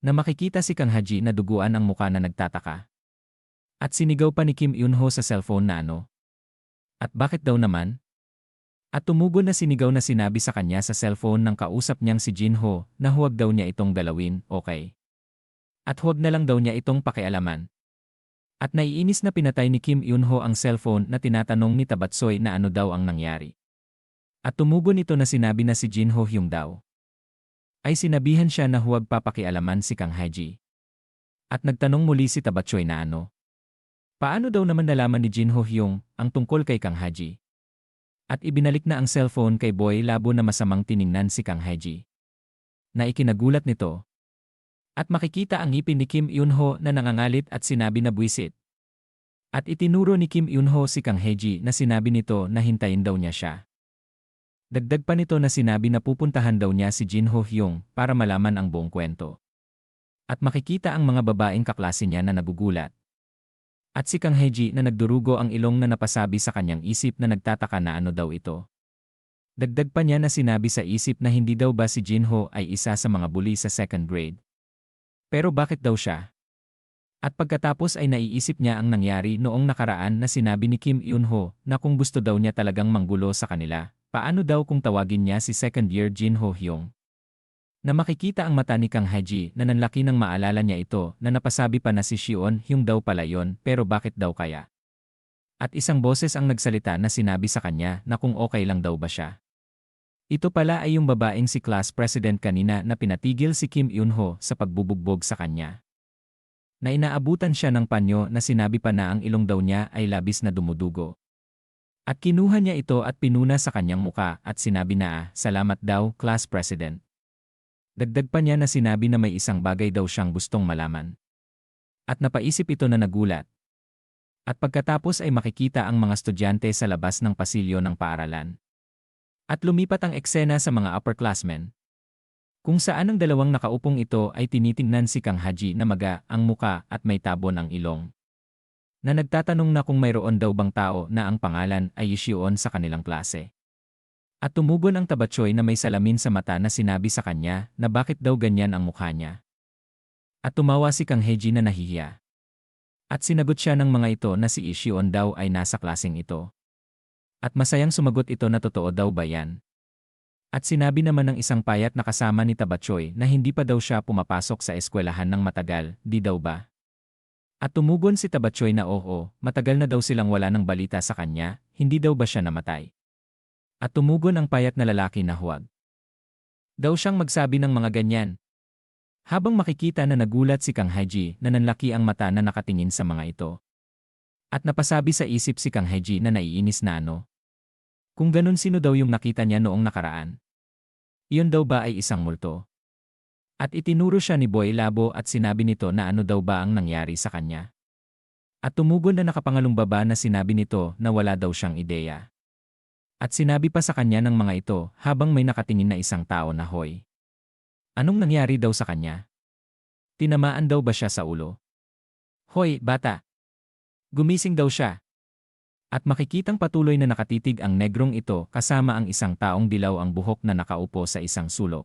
Na makikita si Kang Hae-ji na duguan ang muka na nagtataka. At sinigaw pa ni Kim Eun-ho sa cellphone na ano? At bakit daw naman? At tumugon na sinigaw na sinabi sa kanya sa cellphone ng kausap niyang si Jin Ho na huwag daw niya itong galawin, okay? At huwag na lang daw niya itong pakialaman. At naiinis na pinatay ni Kim Eun-ho ang cellphone na tinatanong ni Tabatsoy na ano daw ang nangyari. At tumugon ito na sinabi na si Jin Ho Hyung daw. Ay sinabihan siya na huwag papakialaman si Kang Hae-ji. At nagtanong muli si Tabatsoy na ano? Paano daw naman nalaman ni Jin Ho Hyung ang tungkol kay Kang Hae-ji? At ibinalik na ang cellphone kay Boy Labo na masamang tiningnan si Kang Hae-ji. Na ikinagulat nito. At makikita ang ngipin ni Kim Eun-ho na nangangalit at sinabi na buwisit. At itinuro ni Kim Eun-ho si Kang Hae-ji na sinabi nito na hintayin daw niya siya. Dagdag pa nito na sinabi na pupuntahan daw niya si Jin Ho Hyung para malaman ang buong kwento. At makikita ang mga babaeng kaklase niya na nagugulat. At si Kang Hae-ji na nagdurugo ang ilong na napasabi sa kanyang isip na nagtataka na ano daw ito. Dagdag pa niya na sinabi sa isip na hindi daw ba si Jin Ho ay isa sa mga bully sa second grade. Pero bakit daw siya? At pagkatapos ay naiisip niya ang nangyari noong nakaraan na sinabi ni Kim Eun-ho na kung gusto daw niya talagang manggulo sa kanila, paano daw kung tawagin niya si second year Jin Ho Hyung? Na makikita ang mata ni Kang Hae-ji na nanlaki nang maalala niya ito na napasabi pa na si Shion Hyung daw pala yon pero bakit daw kaya? At isang boses ang nagsalita na sinabi sa kanya na kung okay lang daw ba siya. Ito pala ay yung babaeng si class president kanina na pinatigil si Kim Eun-ho sa pagbubugbog sa kanya. Na inaabutan siya ng panyo na sinabi pa na ang ilong daw niya ay labis na dumudugo. At kinuha niya ito at pinuna sa kanyang muka at sinabi na salamat daw, class president. Dagdag pa niya na sinabi na may isang bagay daw siyang gustong malaman. At napaisip ito na nagulat. At pagkatapos ay makikita ang mga estudyante sa labas ng pasilyo ng paaralan. At lumipat ang eksena sa mga upperclassmen. Kung saan ang dalawang nakaupong ito ay tinitingnan si Kang Hae-ji na maga ang muka at may tabon ang ilong. Na nagtatanong na kung mayroon daw bang tao na ang pangalan ay Yishion sa kanilang klase. At tumugon ang Tabatsoy na may salamin sa mata na sinabi sa kanya na bakit daw ganyan ang mukha niya. At tumawa si Kang Hae-ji na nahihiya. At sinagot siya ng mga ito na si Yishion daw ay nasa klaseng ito. At masayang sumagot ito na totoo daw ba yan? At sinabi naman ng isang payat na kasama ni Tabatsoy na hindi pa daw siya pumapasok sa eskwelahan ng matagal, di daw ba? At tumugon si Tabatsoy na oo, matagal na daw silang wala ng balita sa kanya, hindi daw ba siya namatay? At tumugon ang payat na lalaki na huwag daw siyang magsabi ng mga ganyan. Habang makikita na nagulat si Kang Hae-ji na nanlaki ang mata na nakatingin sa mga ito. At napasabi sa isip si Kang Hae-ji na naiinis na ano. Kung ganun sino daw yung nakita niya noong nakaraan? Iyon daw ba ay isang multo? At itinuro siya ni Boy Labo at sinabi nito na ano daw ba ang nangyari sa kanya. At tumugon na nakapangalong baba na sinabi nito na wala daw siyang ideya. At sinabi pa sa kanya ng mga ito habang may nakatingin na isang tao na hoy. Anong nangyari daw sa kanya? Tinamaan daw ba siya sa ulo? Hoy, bata! Gumising daw siya. At makikitang patuloy na nakatitig ang negrong ito kasama ang isang taong dilaw ang buhok na nakaupo sa isang sulok.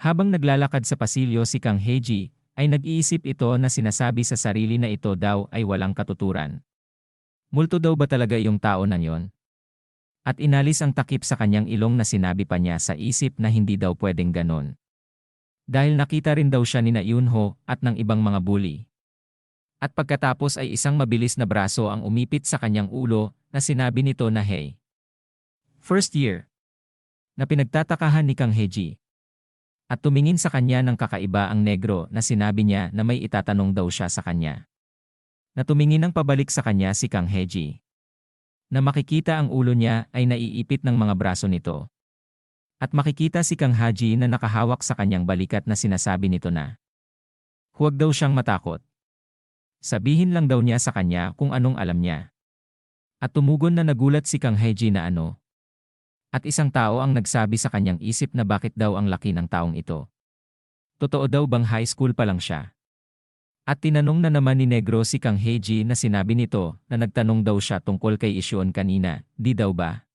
Habang naglalakad sa pasilyo si Kang Heji, ay nag-iisip ito na sinasabi sa sarili na ito daw ay walang katuturan. Multo daw ba talaga yung tao na yon? At inalis ang takip sa kanyang ilong na sinabi pa niya sa isip na hindi daw pwedeng ganon. Dahil nakita rin daw siya ni na Yunho at ng ibang mga bully. At pagkatapos ay isang mabilis na braso ang umipit sa kanyang ulo na sinabi nito na hey. First year. Na pinagtatakahan ni Kang Heji. At tumingin sa kanya ng kakaiba ang negro na sinabi niya na may itatanong daw siya sa kanya. Na tumingin ng pabalik sa kanya si Kang Heji. Na makikita ang ulo niya ay naiipit ng mga braso nito. At makikita si Kang Heji na nakahawak sa kanyang balikat na sinasabi nito na huwag daw siyang matakot. Sabihin lang daw niya sa kanya kung anong alam niya. At tumugon na nagulat si Kang Heji na ano. At isang tao ang nagsabi sa kanyang isip na bakit daw ang laki ng taong ito. Totoo daw bang high school pa lang siya? At tinanong na naman ni Negro si Kang Heji na sinabi nito na nagtanong daw siya tungkol kay Isyon kanina, di daw ba?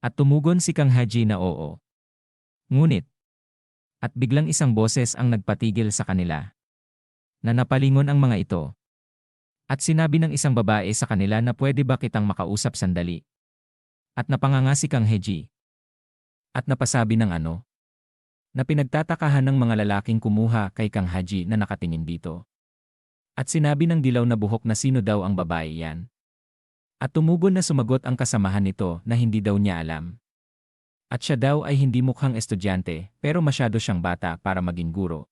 At tumugon si Kang Heji na oo. Ngunit. At biglang isang boses ang nagpatigil sa kanila. Na napalingon ang mga ito. At sinabi ng isang babae sa kanila na pwede ba kitang makausap sandali. At napanganga si Kang Heji. At napasabi ng ano. Na pinagtatakahan ng mga lalaking kumuha kay Kang Heji na nakatingin dito. At sinabi ng dilaw na buhok na sino daw ang babae yan. At tumugon na sumagot ang kasamahan nito na hindi daw niya alam. At siya daw ay hindi mukhang estudyante pero masyado siyang bata para maging guro.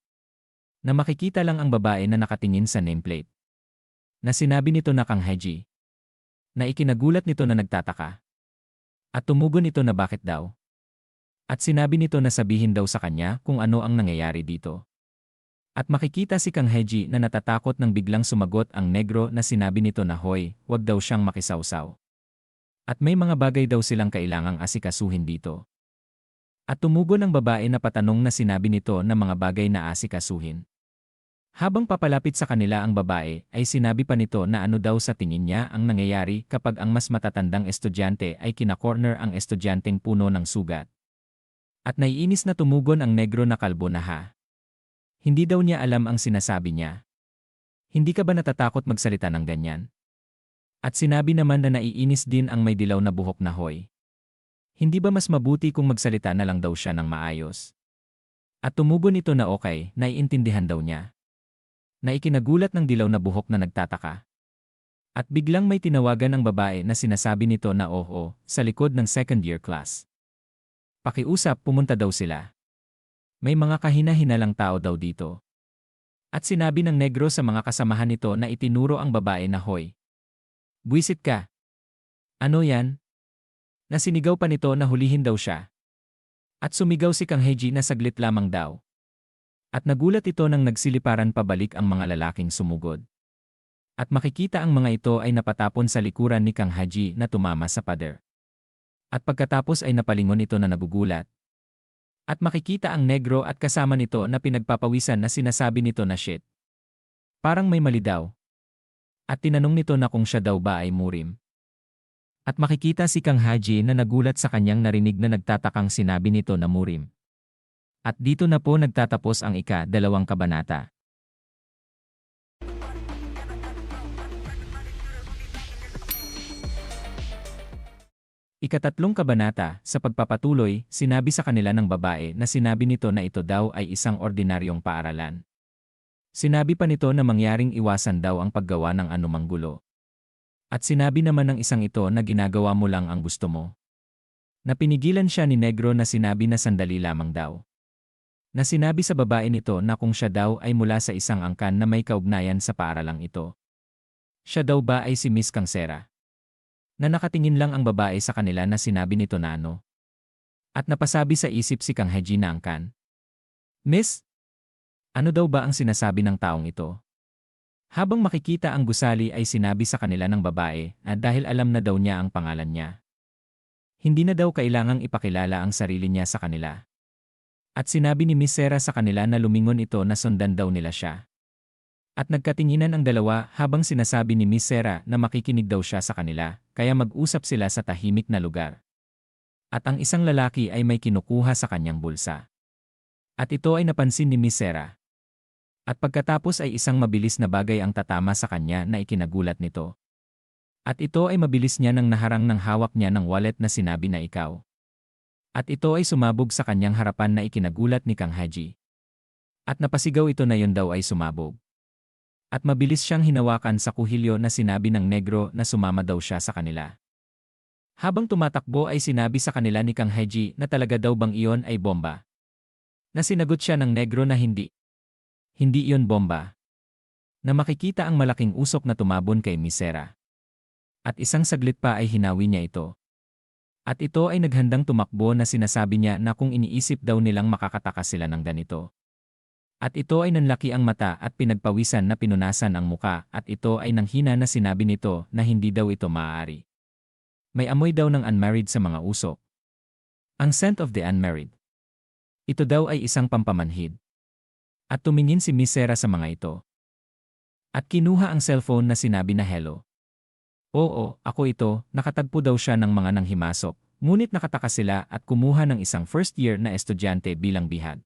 Na makikita lang ang babae na nakatingin sa nameplate. Na sinabi nito na Kang Heji. Na ikinagulat nito na nagtataka. At tumugon ito na bakit daw. At sinabi nito na sabihin daw sa kanya kung ano ang nangyayari dito. At makikita si Kang Heji na natatakot nang biglang sumagot ang negro na sinabi nito na hoy, wag daw siyang makisawsaw. At may mga bagay daw silang kailangang asikasuhin dito. At tumugon ang babae na patanong na sinabi nito na mga bagay na asikasuhin. Habang papalapit sa kanila ang babae, ay sinabi pa nito na ano daw sa tingin niya ang nangyayari kapag ang mas matatandang estudyante ay kinakorner ang estudyanteng puno ng sugat. At naiinis na tumugon ang negro na kalbo na ha. Hindi daw niya alam ang sinasabi niya. Hindi ka ba natatakot magsalita ng ganyan? At sinabi naman na naiinis din ang may dilaw na buhok na hoy. Hindi ba mas mabuti kung magsalita na lang daw siya ng maayos? At tumugon ito na okay, naiintindihan daw niya. Na ikinagulat ng dilaw na buhok na nagtataka. At biglang may tinawagan ang babae na sinasabi nito na oo, sa likod ng second year class. Pakiusap, pumunta daw sila. May mga kahina-hinalang tao daw dito. At sinabi ng negro sa mga kasamahan nito na itinuro ang babae na hoy. Buwisit ka. Ano yan? Nasinigaw pa nito na hulihin daw siya. At sumigaw si Kang Heji na saglit lamang daw. At nagulat ito nang nagsiliparan pabalik ang mga lalaking sumugod. At makikita ang mga ito ay napatapon sa likuran ni Kang Heji na tumama sa pader. At pagkatapos ay napalingon ito na nagugulat. At makikita ang negro at kasama nito na pinagpapawisan na sinasabi nito na shit. Parang may mali daw. At tinanong nito na kung siya daw ba ay murim. At makikita si Kang Heji na nagulat sa kanyang narinig na nagtatakang sinabi nito na murim. At dito na po nagtatapos ang ika-2 kabanata. Ika-3 kabanata, sa pagpapatuloy, sinabi sa kanila ng babae na sinabi nito na ito daw ay isang ordinaryong paaralan. Sinabi pa nito na mangyaring iwasan daw ang paggawa ng anumang gulo. At sinabi naman ng isang ito na ginagawa mo lang ang gusto mo. Napinigilan siya ni negro na sinabi na sandali lamang daw. Na sinabi sa babae nito na kung siya daw ay mula sa isang angkan na may kaugnayan sa paaralang ito. Siya daw ba ay si Miss Kangsera? Na nakatingin lang ang babae sa kanila na sinabi nito na ano. At napasabi sa isip si Kang Heji na angkan. Miss? Ano daw ba ang sinasabi ng taong ito? Habang makikita ang gusali ay sinabi sa kanila ng babae na dahil alam na daw niya ang pangalan niya. Hindi na daw kailangang ipakilala ang sarili niya sa kanila. At sinabi ni Miss Sera sa kanila na lumingon ito na sundan daw nila siya. At nagkatinginan ang dalawa habang sinasabi ni Miss Sera na makikinig daw siya sa kanila kaya mag-usap sila sa tahimik na lugar. At ang isang lalaki ay may kinukuha sa kanyang bulsa. At ito ay napansin ni Miss Sarah. At pagkatapos ay isang mabilis na bagay ang tatama sa kanya na ikinagulat nito. At ito ay mabilis niya nang naharang ng hawak niya ng wallet na sinabi na ikaw. At ito ay sumabog sa kanyang harapan na ikinagulat ni Kang Haji. At napasigaw ito na yun daw ay sumabog. At mabilis siyang hinawakan sa kuhilyo na sinabi ng negro na sumama daw siya sa kanila. Habang tumatakbo ay sinabi sa kanila ni Kang Haji na talaga daw bang iyon ay bomba. Na sinagot siya ng negro na hindi. Hindi iyon bomba. Na makikita ang malaking usok na tumabon kay Miss Sarah. At isang saglit pa ay hinawi niya ito. At ito ay naghandang tumakbo na sinasabi niya na kung iniisip daw nilang makakatakas sila ng ganito. At ito ay nanlaki ang mata at pinagpawisan na pinunasan ang muka at ito ay nanghina na sinabi nito na hindi daw ito maaari. May amoy daw ng unmarried sa mga usok. Ang scent of the unmarried. Ito daw ay isang pampamanhid. At tumingin si Miss Sarah sa mga ito. At kinuha ang cellphone na sinabi na hello. Oo, ako ito, nakatagpo daw siya ng mga nanghimasok, ngunit nakatakas sila at kumuha ng isang first year na estudyante bilang bihag.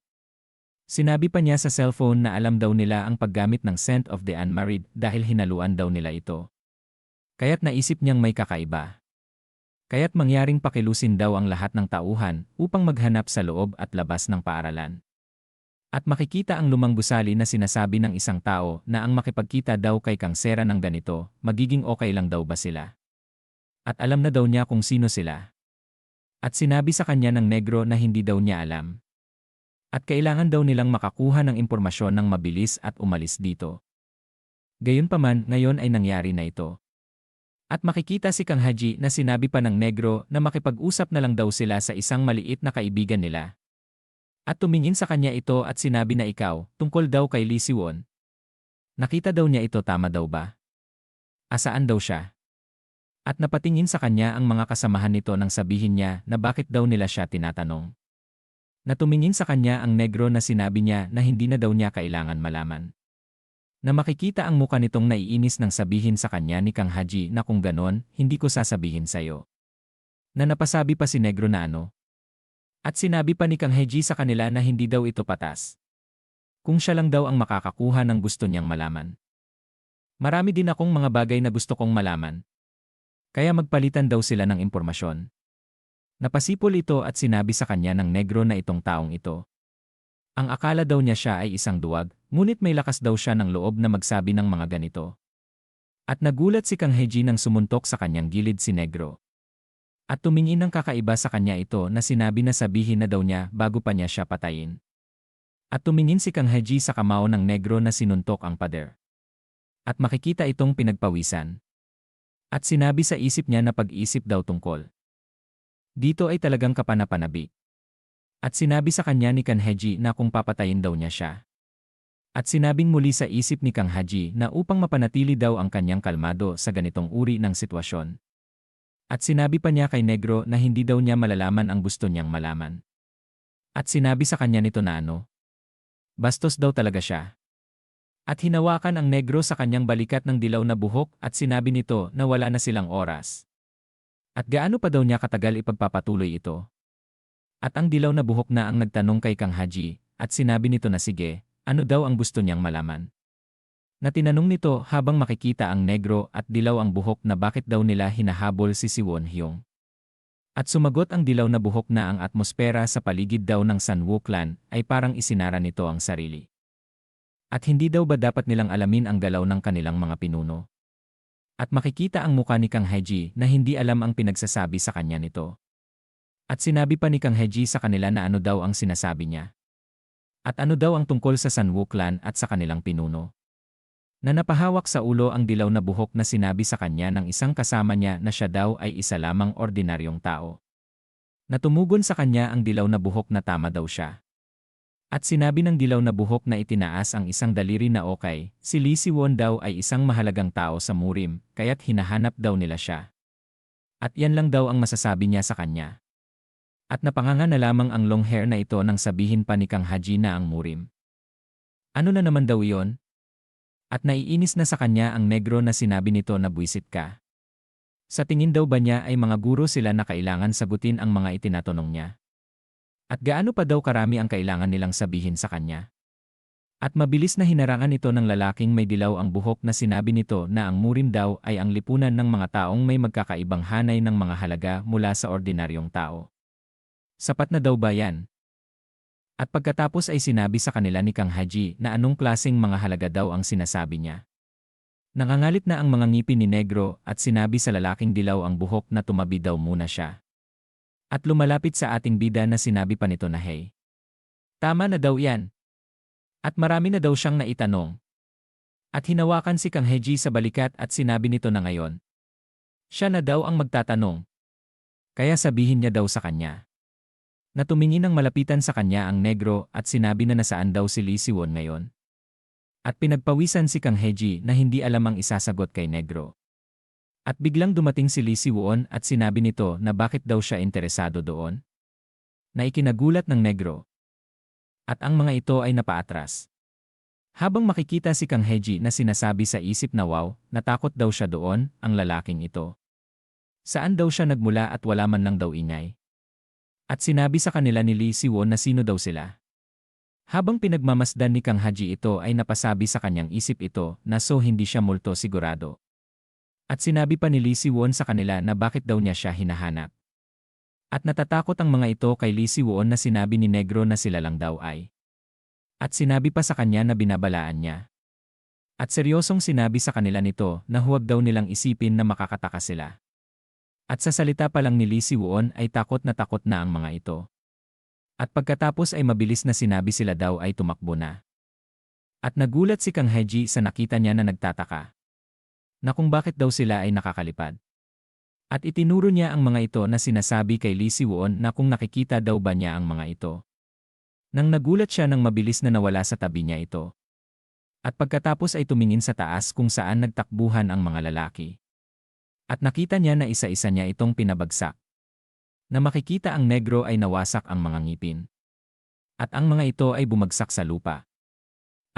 Sinabi pa niya sa cellphone na alam daw nila ang paggamit ng scent of the unmarried dahil hinaluan daw nila ito. Kaya't naisip niyang may kakaiba. Kaya't mangyaring pakilusin daw ang lahat ng tauhan upang maghanap sa loob at labas ng paaralan. At makikita ang lumang gusali na sinasabi ng isang tao na ang makipagkita daw kay Kang Sarah ng ganito, magiging okay lang daw ba sila? At alam na daw niya kung sino sila. At sinabi sa kanya ng negro na hindi daw niya alam. At kailangan daw nilang makakuha ng impormasyon ng mabilis at umalis dito. Gayunpaman, ngayon ay nangyari na ito. At makikita si Kang Haji na sinabi pa ng negro na makipag-usap na lang daw sila sa isang maliit na kaibigan nila. At tumingin sa kanya ito at sinabi na ikaw, tungkol daw kay Lee Siwon. Nakita daw niya ito, tama daw ba? Asaan daw siya? At napatingin sa kanya ang mga kasamahan nito nang sabihin niya na bakit daw nila siya tinatanong. Natumingin sa kanya ang negro na sinabi niya na hindi na daw niya kailangan malaman. Na makikita ang muka nitong naiinis nang sabihin sa kanya ni Kang Haji na kung ganon, hindi ko sasabihin sa'yo. Na napasabi pa si negro na ano. At sinabi pa ni Kang Haji sa kanila na hindi daw ito patas. Kung siya lang daw ang makakakuha ng gusto niyang malaman. Marami din akong mga bagay na gusto kong malaman. Kaya magpalitan daw sila ng impormasyon. Napasipol ito at sinabi sa kanya ng negro na itong taong ito. Ang akala daw niya siya ay isang duwag, ngunit may lakas daw siya ng loob na magsabi ng mga ganito. At nagulat si Kang Haji nang sumuntok sa kanyang gilid si negro. At tumingin ng kakaiba sa kanya ito na sinabi na sabihin na daw niya bago pa niya siya patayin. At tumingin si Kang Haji sa kamao ng negro na sinuntok ang pader. At makikita itong pinagpawisan. At sinabi sa isip niya na pag-isip daw tungkol. Dito ay talagang kapanapanabi. At sinabi sa kanya ni Kang Haji na kung papatayin daw niya siya. At sinabing muli sa isip ni Kang Haji na upang mapanatili daw ang kanyang kalmado sa ganitong uri ng sitwasyon. At sinabi pa niya kay negro na hindi daw niya malalaman ang gusto niyang malaman. At sinabi sa kanya nito na ano. Bastos daw talaga siya. At hinawakan ang negro sa kanyang balikat ng dilaw na buhok at sinabi nito na wala na silang oras. At gaano pa daw niya katagal ipagpapatuloy ito? At ang dilaw na buhok na ang nagtanong kay Kang Haji at sinabi nito na sige, ano daw ang gusto niyang malaman? Na tinanong nito habang makikita ang negro at dilaw ang buhok na bakit daw nila hinahabol si Siwon Hyung. At sumagot ang dilaw na buhok na ang atmosfera sa paligid daw ng Sanwoo Clan ay parang isinara nito ang sarili. At hindi daw ba dapat nilang alamin ang galaw ng kanilang mga pinuno? At makikita ang muka ni Kang Haji na hindi alam ang pinagsasabi sa kanya nito. At sinabi pa ni Kang Haji sa kanila na ano daw ang sinasabi niya. At ano daw ang tungkol sa Sanwoo Clan at sa kanilang pinuno. Na napahawak sa ulo ang dilaw na buhok na sinabi sa kanya ng isang kasama niya na siya daw ay isa lamang ordinaryong tao. Natumugon sa kanya ang dilaw na buhok na tama daw siya. At sinabi ng dilaw na buhok na itinaas ang isang daliri na okay, si Lee Siwon daw ay isang mahalagang tao sa Murim, kaya't hinahanap daw nila siya. At yan lang daw ang masasabi niya sa kanya. At napanganga na lamang ang long hair na ito nang sabihin pa ni Kang Haji na ang Murim. Ano na naman daw iyon? At naiinis na sa kanya ang negro na sinabi nito na buwisit ka. Sa tingin daw ba niya ay mga guro sila na kailangan sagutin ang mga itinatanong niya? At gaano pa daw karami ang kailangan nilang sabihin sa kanya? At mabilis na hinarangan ito ng lalaking may dilaw ang buhok na sinabi nito na ang Murim daw ay ang lipunan ng mga taong may magkakaibang hanay ng mga halaga mula sa ordinaryong tao. Sapat na daw ba yan? At pagkatapos ay sinabi sa kanila ni Kang Haji na anong klaseng mga halaga daw ang sinasabi niya. Nangangalit na ang mga ngipin ni Negro at sinabi sa lalaking dilaw ang buhok na tumabi daw muna siya. At lumalapit sa ating bida na sinabi pa nito na hey. Tama na daw yan. At marami na daw siyang naitanong. At hinawakan si Kang Haji sa balikat at sinabi nito na ngayon. Siya na daw ang magtatanong. Kaya sabihin niya daw sa kanya. Natumingin ng malapitan sa kanya ang Negro at sinabi na nasaan daw si Lee Siwon ngayon. At pinagpawisan si Kang Haji na hindi alam ang isasagot kay Negro. At biglang dumating si Lee Siwon at sinabi nito na bakit daw siya interesado doon. Na ikinagulat ng Negro. At ang mga ito ay napaatras. Habang makikita si Kang Haji na sinasabi sa isip na wow, natakot daw siya doon, ang lalaking ito. Saan daw siya nagmula at wala man lang daw ingay. At sinabi sa kanila ni Lee Siwon na sino daw sila. Habang pinagmamasdan ni Kang Haji ito ay napasabi sa kanyang isip ito na so hindi siya multo sigurado. At sinabi pa ni Lee Siwon sa kanila na bakit daw niya siya hinahanap. At natatakot ang mga ito kay Lee Siwon na sinabi ni Negro na sila lang daw ay. At sinabi pa sa kanya na binabalaan niya. At seryosong sinabi sa kanila nito na huwag daw nilang isipin na makakataka sila. At sa salita pa lang ni Lee Siwon ay takot na ang mga ito. At pagkatapos ay mabilis na sinabi sila daw ay tumakbo na. At nagulat si Kang Haji sa nakita niya na nagtataka. Na kung bakit daw sila ay nakakalipad. At itinuro niya ang mga ito na sinasabi kay Lee Siwon na kung nakikita daw ba niya ang mga ito. Nang nagulat siya nang mabilis na nawala sa tabi niya ito. At pagkatapos ay tumingin sa taas kung saan nagtakbuhan ang mga lalaki. At nakita niya na isa-isa niya itong pinabagsak. Na makikita ang Negro ay nawasak ang mga ngipin. At ang mga ito ay bumagsak sa lupa.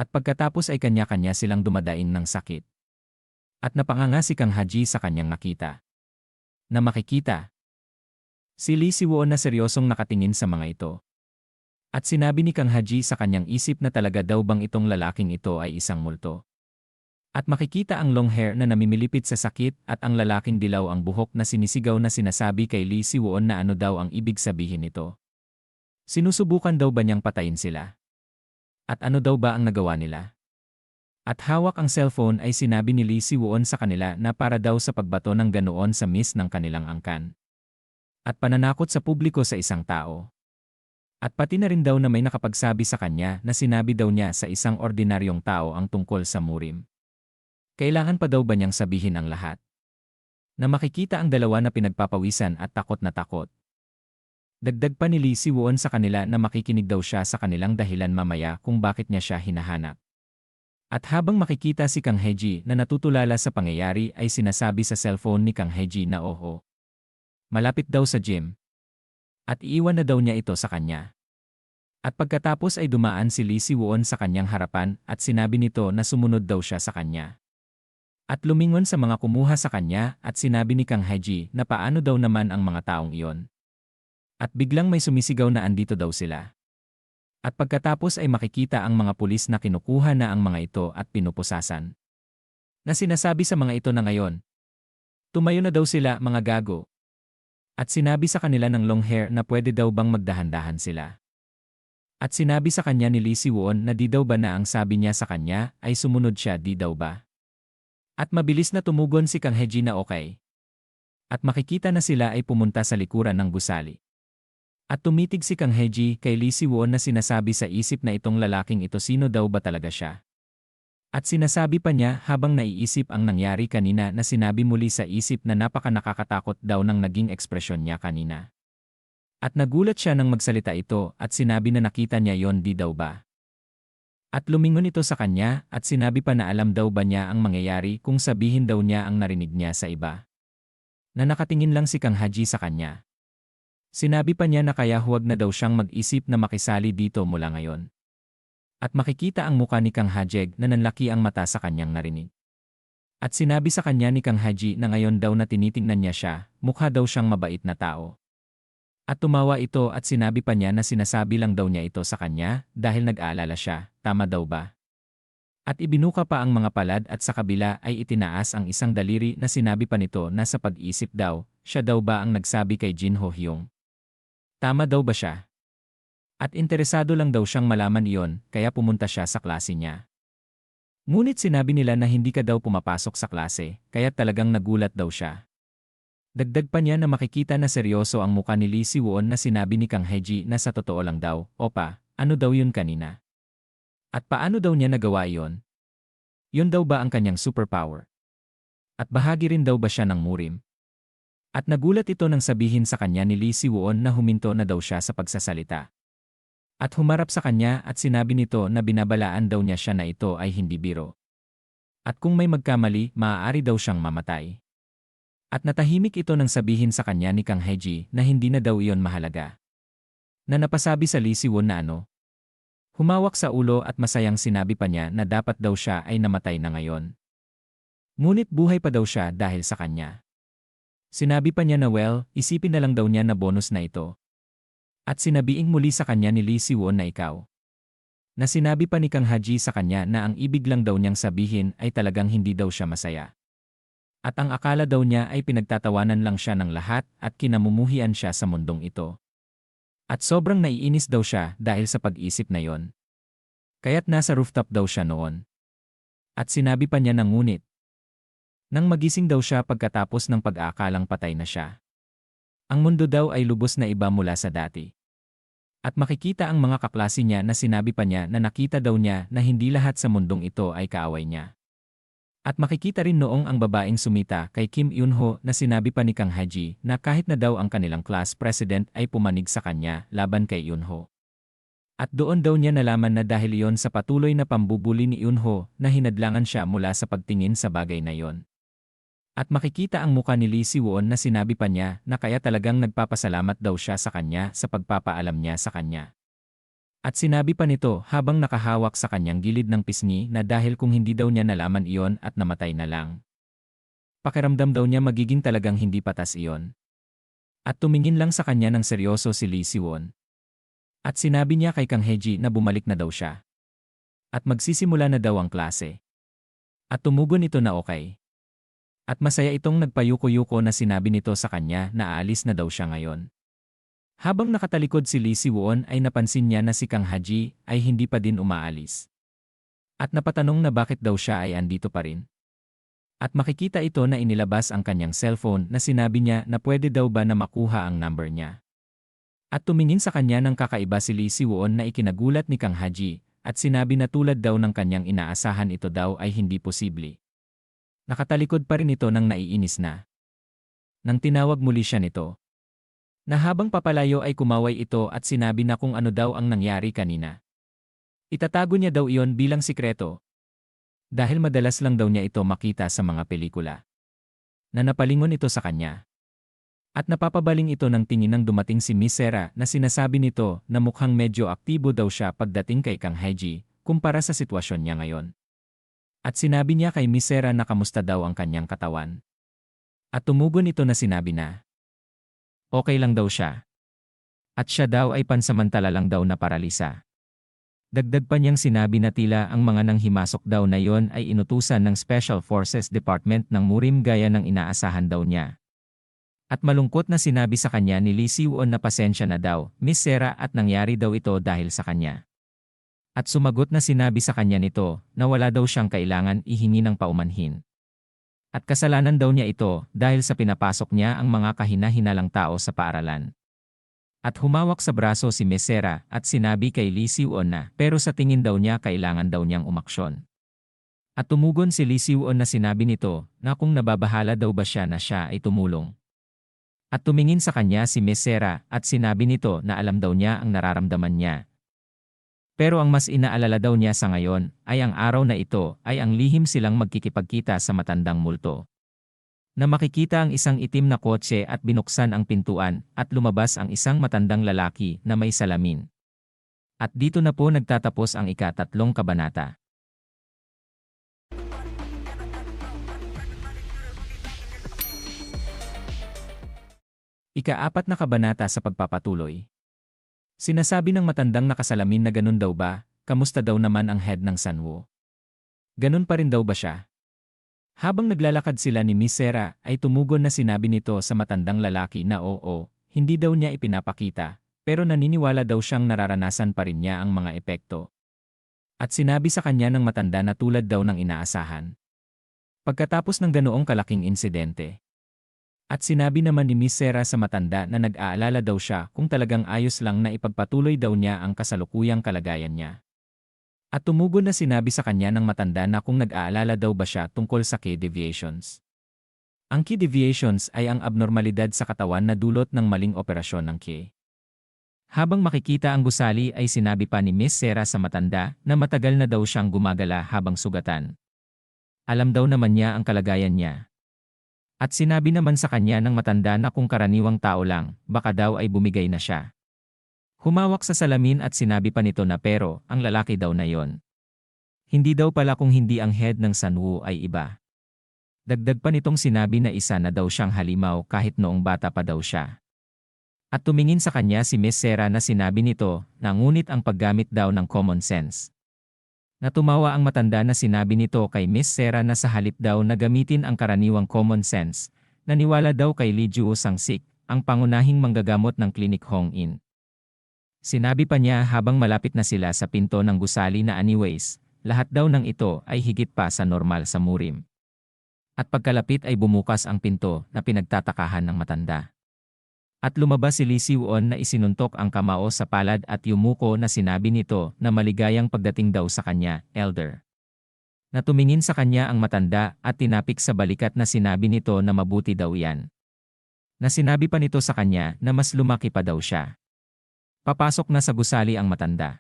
At pagkatapos ay kanya-kanya silang dumadaing ng sakit. At napanganga si Kang Haji sa kanyang nakita. Na makikita. Si Lee Siwon na seryosong nakatingin sa mga ito. At sinabi ni Kang Haji sa kanyang isip na talaga daw bang itong lalaking ito ay isang multo. At makikita ang long hair na namimilipit sa sakit at ang lalaking dilaw ang buhok na sinisigaw na sinasabi kay Lee Siwon na ano daw ang ibig sabihin nito. Sinusubukan daw ba niyang patayin sila? At ano daw ba ang nagawa nila? At hawak ang cellphone ay sinabi ni Lee Siwon sa kanila na para daw sa pagbato ng ganoon sa miss ng kanilang angkan. At pananakot sa publiko sa isang tao. At pati na rin daw na may nakapagsabi sa kanya na sinabi daw niya sa isang ordinaryong tao ang tungkol sa Murim. Kailangan pa daw ba niyang sabihin ang lahat? Na makikita ang dalawa na pinagpapawisan at takot na takot. Dagdag pa ni Lee Siwon sa kanila na makikinig daw siya sa kanilang dahilan mamaya kung bakit niya siya hinahanap. At habang makikita si Kang Haji na natutulala sa pangyayari ay sinasabi sa cellphone ni Kang Haji na oho. Malapit daw sa gym. At iiwan na daw niya ito sa kanya. At pagkatapos ay dumaan si Lee Siwon sa kanyang harapan at sinabi nito na sumunod daw siya sa kanya. At lumingon sa mga kumuha sa kanya at sinabi ni Kang Haji na paano daw naman ang mga taong iyon. At biglang may sumisigaw na andito daw sila. At pagkatapos ay makikita ang mga pulis na kinukuha na ang mga ito at pinupusasan. Na sinasabi sa mga ito na ngayon. Tumayo na daw sila mga gago. At sinabi sa kanila ng long hair na pwede daw bang magdahan-dahan sila. At sinabi sa kanya ni Lee Siwon na di daw ba na ang sabi niya sa kanya ay sumunod siya di daw ba. At mabilis na tumugon si Kang Haji na okay. At makikita na sila ay pumunta sa likuran ng gusali. At tumitig si Kang Haji kay Lee Siwon na sinasabi sa isip na itong lalaking ito sino daw ba talaga siya. At sinasabi pa niya habang naiisip ang nangyari kanina na sinabi muli sa isip na napaka nakakatakot daw ng naging ekspresyon niya kanina. At nagulat siya nang magsalita ito at sinabi na nakita niya yon di daw ba. At lumingon ito sa kanya at sinabi pa na alam daw ba niya ang mangyayari kung sabihin daw niya ang narinig niya sa iba. Na nakatingin lang si Kang Haji sa kanya. Sinabi pa niya na kaya huwag na daw siyang mag-isip na makisali dito mula ngayon. At makikita ang muka ni Kang Hajeg na nanlaki ang mata sa kanyang narinig. At sinabi sa kanya ni Kang Haji na ngayon daw na tinitingnan niya siya, mukha daw siyang mabait na tao. At tumawa ito at sinabi pa niya na sinasabi lang daw niya ito sa kanya dahil nag-aalala siya, tama daw ba? At ibinuka pa ang mga palad at sa kabila ay itinaas ang isang daliri na sinabi pa nito na sa pag-isip daw, siya daw ba ang nagsabi kay Jin Ho Hyung? Tama daw ba siya? At interesado lang daw siyang malaman iyon kaya pumunta siya sa klase niya. Ngunit sinabi nila na hindi ka daw pumapasok sa klase kaya talagang nagulat daw siya. Dagdag pa niya na makikita na seryoso ang muka ni Lee Si-won na sinabi ni Kang Haji na sa totoo lang daw, opa, ano daw yun kanina? At paano daw niya nagawa iyon? Yun daw ba ang kanyang superpower? At bahagi rin daw ba siya ng murim? At nagulat ito nang sabihin sa kanya ni Lee Si-won na huminto na daw siya sa pagsasalita. At humarap sa kanya at sinabi nito na binabalaan daw niya siya na ito ay hindi biro. At kung may magkamali, maaari daw siyang mamatay. At natahimik ito nang sabihin sa kanya ni Kang Haji na hindi na daw iyon mahalaga. Na napasabi sa Lee Si-won na ano? Humawak sa ulo at masayang sinabi pa niya na dapat daw siya ay namatay na ngayon. Ngunit buhay pa daw siya dahil sa kanya. Sinabi pa niya na isipin na lang daw niya na bonus na ito. At sinabiing muli sa kanya ni Lee Si-won na ikaw. Na sinabi pa ni Kang Haji sa kanya na ang ibig lang daw niyang sabihin ay talagang hindi daw siya masaya. At ang akala daw niya ay pinagtatawanan lang siya ng lahat at kinamumuhian siya sa mundong ito. At sobrang naiinis daw siya dahil sa pag-isip na yon. Kaya't nasa rooftop daw siya noon. At sinabi pa niya na ngunit. Nang magising daw siya pagkatapos ng pag-aakalang patay na siya. Ang mundo daw ay lubos na iba mula sa dati. At makikita ang mga kaklase niya na sinabi pa niya na nakita daw niya na hindi lahat sa mundong ito ay kaaway niya. At makikita rin noong ang babaeng sumita kay Kim Eun-ho na sinabi pa ni Kang Haji na kahit na daw ang kanilang class president ay pumanig sa kanya laban kay Eun-ho. At doon daw niya nalaman na dahil iyon sa patuloy na pambubuli ni Eun-ho na hinadlangan siya mula sa pagtingin sa bagay na yon. At makikita ang muka ni Lee Si-won na sinabi pa niya na kaya talagang nagpapasalamat daw siya sa kanya sa pagpapaalam niya sa kanya. At sinabi pa nito habang nakahawak sa kanyang gilid ng pisngi na dahil kung hindi daw niya nalaman iyon at namatay na lang. Pakiramdam daw niya magiging talagang hindi patas iyon. At tumingin lang sa kanya ng seryoso si Lee Si-won. At sinabi niya kay Kang Haji na bumalik na daw siya. At magsisimula na daw ang klase. At tumugon ito na okay. At masaya itong nagpayuko-yuko na sinabi nito sa kanya na aalis na daw siya ngayon. Habang nakatalikod si Lee Si-won ay napansin niya na si Kang Haji ay hindi pa din umaalis. At napatanong na bakit daw siya ay andito pa rin. At makikita ito na inilabas ang kanyang cellphone na sinabi niya na pwede daw ba na makuha ang number niya. At tumingin sa kanya ng kakaiba si Lee Si-won na ikinagulat ni Kang Haji at sinabi na tulad daw ng kanyang inaasahan ito daw ay hindi posible. Nakatalikod pa rin ito nang naiinis na. Nang tinawag muli siya nito. Na habang papalayo ay kumaway ito at sinabi na kung ano daw ang nangyari kanina. Itatago niya daw iyon bilang sikreto. Dahil madalas lang daw niya ito makita sa mga pelikula. Na napalingon ito sa kanya. At napapabaling ito ng tingin nang dumating si Miss Sera na sinasabi nito na mukhang medyo aktibo daw siya pagdating kay Kang Haji kumpara sa sitwasyon niya ngayon. At sinabi niya kay Miss Sera na kamusta daw ang kanyang katawan. At tumugon ito na sinabi na okay lang daw siya. At siya daw ay pansamantala lang daw na paralisa. Dagdag pa niyang sinabi na tila ang mga nanghimasok daw na yon ay inutusan ng Special Forces Department ng Murim gaya ng inaasahan daw niya. At malungkot na sinabi sa kanya ni Lee Si-won na pasensya na daw, Miss Sera at nangyari daw ito dahil sa kanya. At sumagot na sinabi sa kanya nito na wala daw siyang kailangan ihingi ng paumanhin. At kasalanan daw niya ito dahil sa pinapasok niya ang mga kahina-hinalang tao sa paaralan. At humawak sa braso si Miss Sera at sinabi kay Lee Si-won na pero sa tingin daw niya kailangan daw niyang umaksyon. At tumugon si Lee Si-won na sinabi nito na kung nababahala daw ba siya na siya ay tumulong. At tumingin sa kanya si Miss Sera at sinabi nito na alam daw niya ang nararamdaman niya. Pero ang mas inaalala daw niya sa ngayon ay ang araw na ito ay ang lihim silang magkikipagkita sa matandang multo. Na makikita ang isang itim na kotse at binuksan ang pintuan at lumabas ang isang matandang lalaki na may salamin. At dito na po nagtatapos ang ika-3 kabanata. Ika-4 na kabanata sa pagpapatuloy. Sinasabi ng matandang nakasalamin na ganun daw ba, kamusta daw naman ang head ng Sanwo? Ganun pa rin daw ba siya? Habang naglalakad sila ni Miss Sarah ay tumugon na sinabi nito sa matandang lalaki na oo, hindi daw niya ipinapakita, pero naniniwala daw siyang nararanasan pa rin niya ang mga epekto. At sinabi sa kanya ng matanda na tulad daw ng inaasahan. Pagkatapos ng ganoong kalaking insidente. At sinabi naman ni Miss Sarah sa matanda na nag-aalala daw siya kung talagang ayos lang na ipagpatuloy daw niya ang kasalukuyang kalagayan niya. At tumugon na sinabi sa kanya ng matanda na kung nag-aalala daw ba siya tungkol sa key deviations. Ang key deviations ay ang abnormalidad sa katawan na dulot ng maling operasyon ng key. Habang makikita ang gusali ay sinabi pa ni Miss Sarah sa matanda na matagal na daw siyang gumagala habang sugatan. Alam daw naman niya ang kalagayan niya. At sinabi naman sa kanya ng matanda na kung karaniwang tao lang, baka daw ay bumigay na siya. Humawak sa salamin at sinabi pa nito na pero, ang lalaki daw na yon. Hindi daw pala kung hindi ang head ng Sanwo ay iba. Dagdag pa nitong sinabi na isa na daw siyang halimaw kahit noong bata pa daw siya. At tumingin sa kanya si Miss Sarah na sinabi nito na ngunit ang paggamit daw ng common sense. Natumawa ang matanda na sinabi nito kay Miss Sarah na sa halip daw na gamitin ang karaniwang common sense, naniwala daw kay Lee Juo Sang-sik, ang pangunahing manggagamot ng Clinic Hong In. Sinabi pa niya habang malapit na sila sa pinto ng gusali na anyways, lahat daw ng ito ay higit pa sa normal sa Murim. At pagkalapit ay bumukas ang pinto na pinagtatakahan ng matanda. At lumabas si Lee Siwon na isinuntok ang kamao sa palad at yumuko na sinabi nito na maligayang pagdating daw sa kanya, Elder. Natumingin sa kanya ang matanda at tinapik sa balikat na sinabi nito na mabuti daw yan. Na sinabi pa nito sa kanya na mas lumaki pa daw siya. Papasok na sa gusali ang matanda.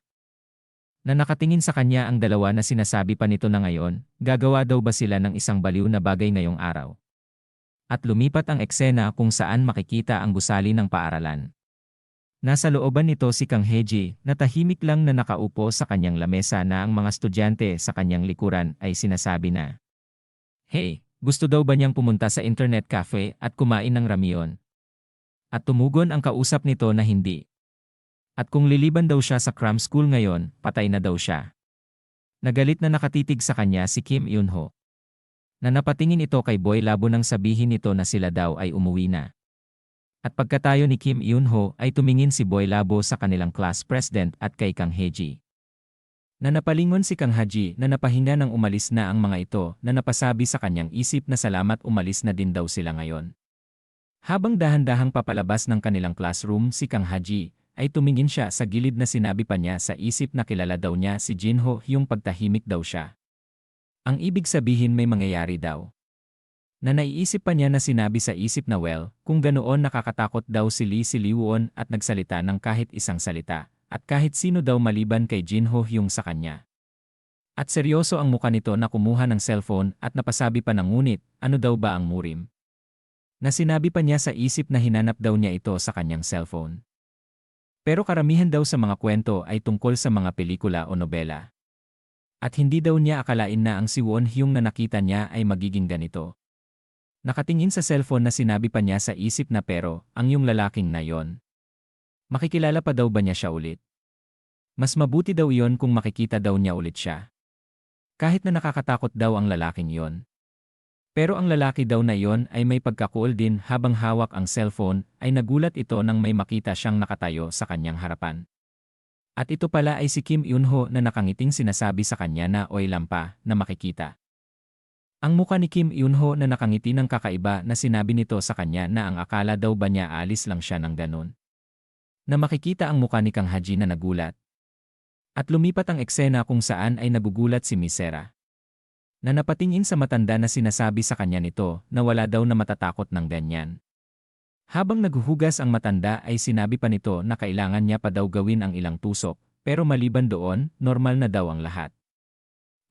Na nakatingin sa kanya ang dalawa na sinasabi pa nito na ngayon, gagawa daw ba sila ng isang baliw na bagay ngayong araw? At lumipat ang eksena kung saan makikita ang gusali ng paaralan. Nasa looban nito si Kang Heji na tahimik lang na nakaupo sa kanyang lamesa na ang mga estudyante sa kanyang likuran ay sinasabi na, "Hey, gusto daw ba niyang pumunta sa internet cafe at kumain ng ramyeon?" At tumugon ang kausap nito na hindi. At kung liliban daw siya sa cram school ngayon, patay na daw siya. Nagalit na nakatitig sa kanya si Kim Eun-ho. Na napatingin ito kay Boy Labo nang sabihin nito na sila daw ay umuwi na. At pagkatayo ni Kim Eun-ho ay tumingin si Boy Labo sa kanilang class president at kay Kang Heji. Na napalingon si Kang Haji na napahinga nang umalis na ang mga ito na napasabi sa kanyang isip na salamat umalis na din daw sila ngayon. Habang dahan-dahang papalabas ng kanilang classroom si Kang Haji, ay tumingin siya sa gilid na sinabi pa niya sa isip na kilala daw niya si Jinho yung pagtahimik daw siya. Ang ibig sabihin may mangyayari daw. Na naiisip pa niya na sinabi sa isip na kung ganoon nakakatakot daw si Lee Siliwoon at nagsalita ng kahit isang salita, at kahit sino daw maliban kay Jinho yung sa kanya. At seryoso ang muka nito na kumuha ng cellphone at napasabi pa ng ngunit, ano daw ba ang Murim? Na sinabi pa niya sa isip na hinanap daw niya ito sa kanyang cellphone. Pero karamihan daw sa mga kwento ay tungkol sa mga pelikula o nobela. At hindi daw niya akalain na ang si Won Hyung na nakita niya ay magiging ganito. Nakatingin sa cellphone na sinabi pa niya sa isip na pero, ang yung lalaking na yon. Makikilala pa daw ba niya siya ulit? Mas mabuti daw yon kung makikita daw niya ulit siya. Kahit na nakakatakot daw ang lalaking yon. Pero ang lalaki daw na yon ay may pagkakuol din habang hawak ang cellphone ay nagulat ito nang may makita siyang nakatayo sa kanyang harapan. At ito pala ay si Kim Eun-ho na nakangiting sinasabi sa kanya na oy lampa na makikita. Ang muka ni Kim Eun-ho na nakangiti ng kakaiba na sinabi nito sa kanya na ang akala daw ba niya alis lang siya ng ganun. Na makikita ang muka ni Kang Haji na nagulat. At lumipat ang eksena kung saan ay nagugulat si Miss Sarah. Na napatingin sa matanda na sinasabi sa kanya nito na wala daw na matatakot ng ganyan. Habang naghuhugas ang matanda ay sinabi pa nito na kailangan niya pa daw gawin ang ilang tusok, pero maliban doon, normal na daw ang lahat.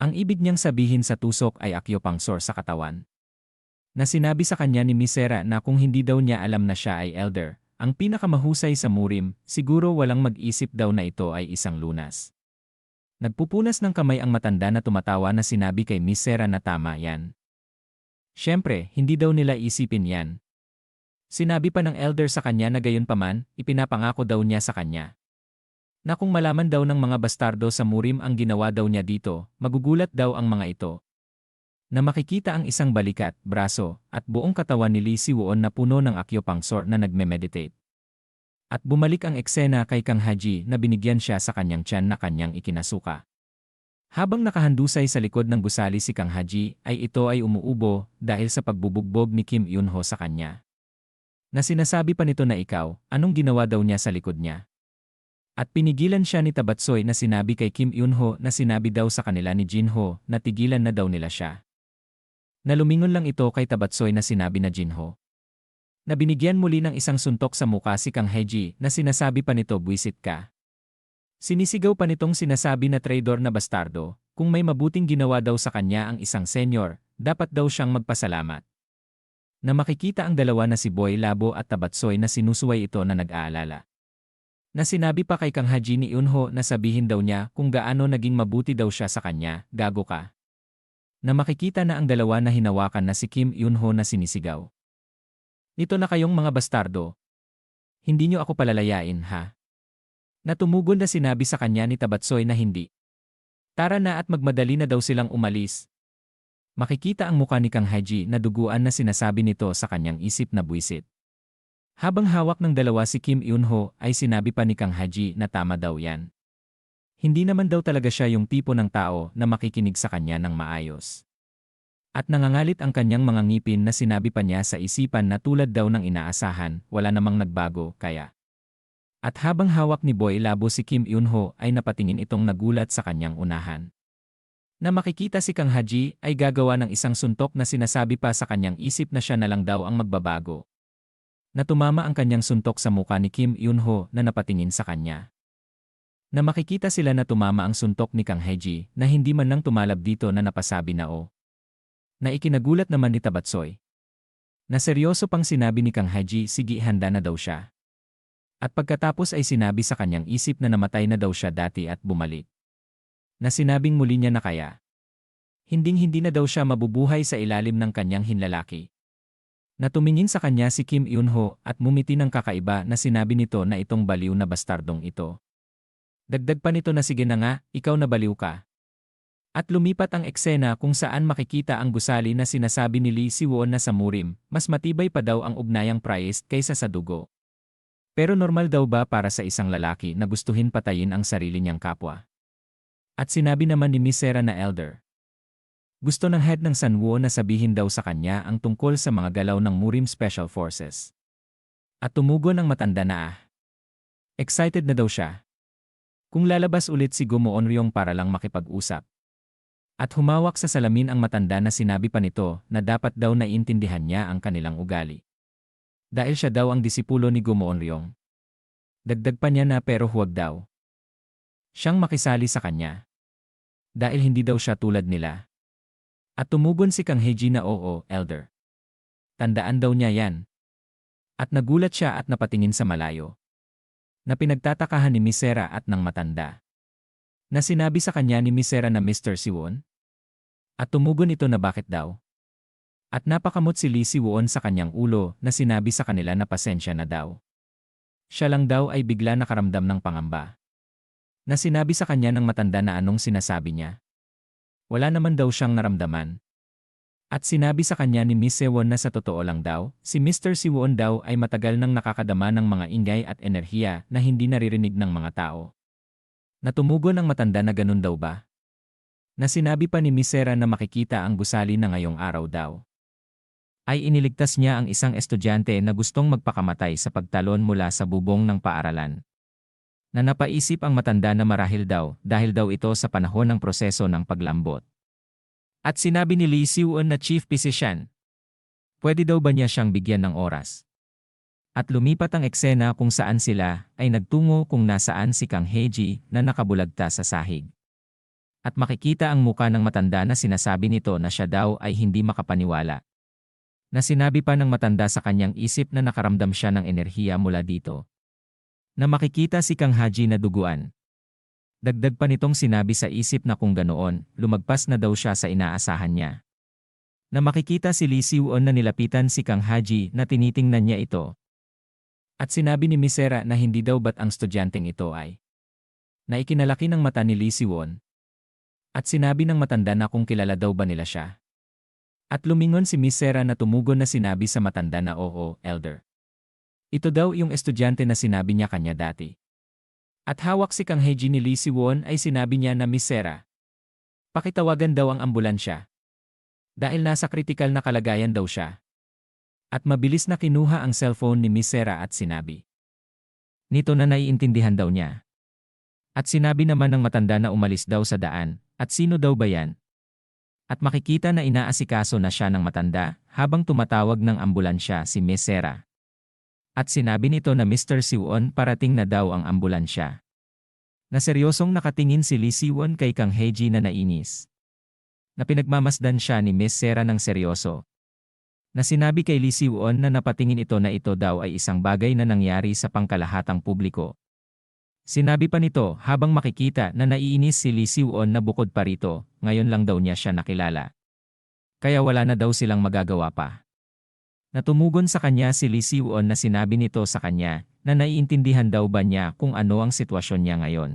Ang ibig niyang sabihin sa tusok ay acupuncture sa katawan. Na sinabi sa kanya ni Miss Sarah na kung hindi daw niya alam na siya ay elder, ang pinakamahusay sa Murim, siguro walang mag-isip daw na ito ay isang lunas. Nagpupunas ng kamay ang matanda na tumatawa na sinabi kay Miss Sarah na tama yan. Siyempre, hindi daw nila isipin yan. Sinabi pa ng elder sa kanya na gayunpaman, ipinapangako daw niya sa kanya na kung malaman daw ng mga bastardo sa Murim ang ginawa daw niya dito, magugulat daw ang mga ito. Na makikita ang isang balikat, braso, at buong katawan ni Lee Si-won na puno ng acupuncture na nagme-meditate. At bumalik ang eksena kay Kang Haji na binigyan siya sa kanyang tiyan na kanyang ikinasuka. Habang nakahandusay sa likod ng gusali si Kang Haji, ay ito ay umuubo dahil sa pagbubugbog ni Kim Eun-ho sa kanya. Na sinasabi pa nito na ikaw, anong ginawa daw niya sa likod niya? At pinigilan siya ni Tabatsoy na sinabi kay Kim Eun-ho na sinabi daw sa kanila ni Jin-ho na tigilan na daw nila siya. Nalumingon lang ito kay Tabatsoy na sinabi na Jin-ho. Na binigyan muli ng isang suntok sa muka si Kang Haji na sinasabi pa nito buwisit ka. Sinisigaw pa nitong sinasabi na traidor na bastardo, kung may mabuting ginawa daw sa kanya ang isang senyor, dapat daw siyang magpasalamat. Na makikita ang dalawa na si Boy Labo at Tabatsoy na sinusuway ito na nag-aalala. Na sinabi pa kay Kang Haji ni Eun-ho na sabihin daw niya kung gaano naging mabuti daw siya sa kanya, gago ka. Na makikita na ang dalawa na hinawakan na si Kim Eun-ho na sinisigaw. Nito na kayong mga bastardo. Hindi niyo ako palalayain ha? Na tumugon na sinabi sa kanya ni Tabatsoy na hindi. Tara na at magmadali na daw silang umalis. Makikita ang muka ni Kang Haji na duguan na sinasabi nito sa kanyang isip na buwisit. Habang hawak ng dalawa si Kim Eun-ho ay sinabi pa ni Kang Haji na tama daw yan. Hindi naman daw talaga siya yung tipo ng tao na makikinig sa kanya ng maayos. At nangangalit ang kanyang mga ngipin na sinabi pa niya sa isipan na tulad daw ng inaasahan, wala namang nagbago kaya. At habang hawak ni Boy Labo si Kim Eun-ho ay napatingin itong nagulat sa kanyang unahan. Na makikita si Kang Haji ay gagawa ng isang suntok na sinasabi pa sa kanyang isip na siya na lang daw ang magbabago. Na tumama ang kanyang suntok sa muka ni Kim Eun-ho na napatingin sa kanya. Na makikita sila na tumama ang suntok ni Kang Haji na hindi man lang tumalab dito na napasabi na o. Na ikinagulat naman ni Tabatsoy. Na seryoso pang sinabi ni Kang Haji sige handa na daw siya. At pagkatapos ay sinabi sa kanyang isip na namatay na daw siya dati at bumalik. Na sinabing muli niya na kaya. Hinding-hindi na daw siya mabubuhay sa ilalim ng kanyang hinlalaki. Na tumingin sa kanya si Kim Eun-ho at mumiti ng kakaiba na sinabi nito na itong baliw na bastardong ito. Dagdag pa nito na sige na nga, ikaw na baliw ka. At lumipat ang eksena kung saan makikita ang gusali na sinasabi ni Lee Si-won na sa Murim, mas matibay pa daw ang ugnayang priest kaysa sa dugo. Pero normal daw ba para sa isang lalaki na gustuhin patayin ang sarili niyang kapwa? At sinabi naman ni Miss Sera na elder. Gusto ng head ng Sanwoo na sabihin daw sa kanya ang tungkol sa mga galaw ng Murim Special Forces. At tumugon ang matanda na excited na daw siya. Kung lalabas ulit si Gumo Onryong para lang makipag-usap. At humawak sa salamin ang matanda na sinabi pa nito na dapat daw naiintindihan niya ang kanilang ugali. Dahil siya daw ang disipulo ni Gumo Onryong. Dagdag pa niya na pero huwag daw siyang makisali sa kanya. Dahil hindi daw siya tulad nila. At tumugon si Kang Haji na oo, elder. Tandaan daw niya yan. At nagulat siya at napatingin sa malayo. Na pinagtatakahan ni Miss Sera at ng matanda. Na sinabi sa kanya ni Miss Sera na Mr. Si-won. At tumugon ito na bakit daw. At napakamot si Lee Si-won sa kanyang ulo na sinabi sa kanila na pasensya na daw. Siya lang daw ay bigla nakaramdam ng pangamba. Na sinabi sa kanya ng matanda na anong sinasabi niya. Wala naman daw siyang naramdaman. At sinabi sa kanya ni Miss Si-won na sa totoo lang daw, si Mr. Si-won daw ay matagal nang nakakadama ng mga ingay at enerhiya na hindi naririnig ng mga tao. Natumugon ang matanda na ganun daw ba? Na sinabi pa ni Miss Sera na makikita ang gusali na ngayong araw daw. Ay iniligtas niya ang isang estudyante na gustong magpakamatay sa pagtalon mula sa bubong ng paaralan. Na napaisip ang matanda na marahil daw dahil daw ito sa panahon ng proseso ng paglambot. At sinabi ni Lee Si-won na chief physician. Pwede daw ba niya siyang bigyan ng oras? At lumipat ang eksena kung saan sila ay nagtungo kung nasaan si Kang Haji na nakabulagta sa sahig. At makikita ang muka ng matanda na sinasabi nito na siya daw ay hindi makapaniwala. Na sinabi pa ng matanda sa kanyang isip na nakaramdam siya ng enerhiya mula dito. Na makikita si Kang Haji na duguan. Dagdag pa nitong sinabi sa isip na kung ganoon, lumagpas na daw siya sa inaasahan niya. Na makikita si Lee Si-won na nilapitan si Kang Haji na tinitingnan niya ito. At sinabi ni Miss Sera na hindi daw ba't ang estudyanteng ito ay na ikinalaki ng mata ni Lee Si-won. At sinabi ng matanda na kung kilala daw ba nila siya. At lumingon si Miss Sera na tumugon na sinabi sa matanda na oo, elder. Ito daw yung estudyante na sinabi niya kanya dati. At hawak si Kang Haji ni Lee Si-won ay sinabi niya na Miss Sera. Pakitawagan daw ang ambulansya. Dahil nasa kritikal na kalagayan daw siya. At mabilis na kinuha ang cellphone ni Miss Sera at sinabi. Nito na naiintindihan daw niya. At sinabi naman ng matanda na umalis daw sa daan, at sino daw ba yan? At makikita na inaasikaso na siya ng matanda habang tumatawag ng ambulansya si Miss Sera. At sinabi nito na Mr. Si-won parating na daw ang ambulansya. Na seryosong nakatingin si Lee Si-won kay Kang Haji na nainis. Na pinagmamasdan siya ni Miss Sera ng seryoso. Na sinabi kay Lee Si-won na napatingin ito na ito daw ay isang bagay na nangyari sa pangkalahatang publiko. Sinabi pa nito habang makikita na naiinis si Lee Si-won na bukod pa rito, ngayon lang daw niya siya nakilala. Kaya wala na daw silang magagawa pa. Natumugon sa kanya si Lee Si-won na sinabi nito sa kanya na naiintindihan daw ba niya kung ano ang sitwasyon niya ngayon.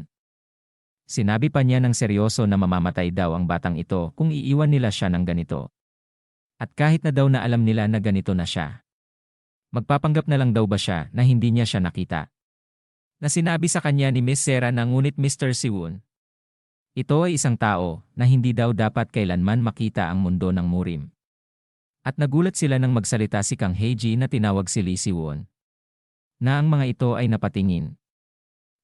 Sinabi pa niya ng seryoso na mamamatay daw ang batang ito kung iiwan nila siya ng ganito. At kahit na daw na alam nila na ganito na siya. Magpapanggap na lang daw ba siya na hindi niya siya nakita. Na sinabi sa kanya ni Miss Sera na ngunit Mr. Si-won. Ito ay isang tao na hindi daw dapat kailanman makita ang mundo ng murim. At nagulat sila nang magsalita si Kang Haji na tinawag si Lee Si-won. Na ang mga ito ay napatingin.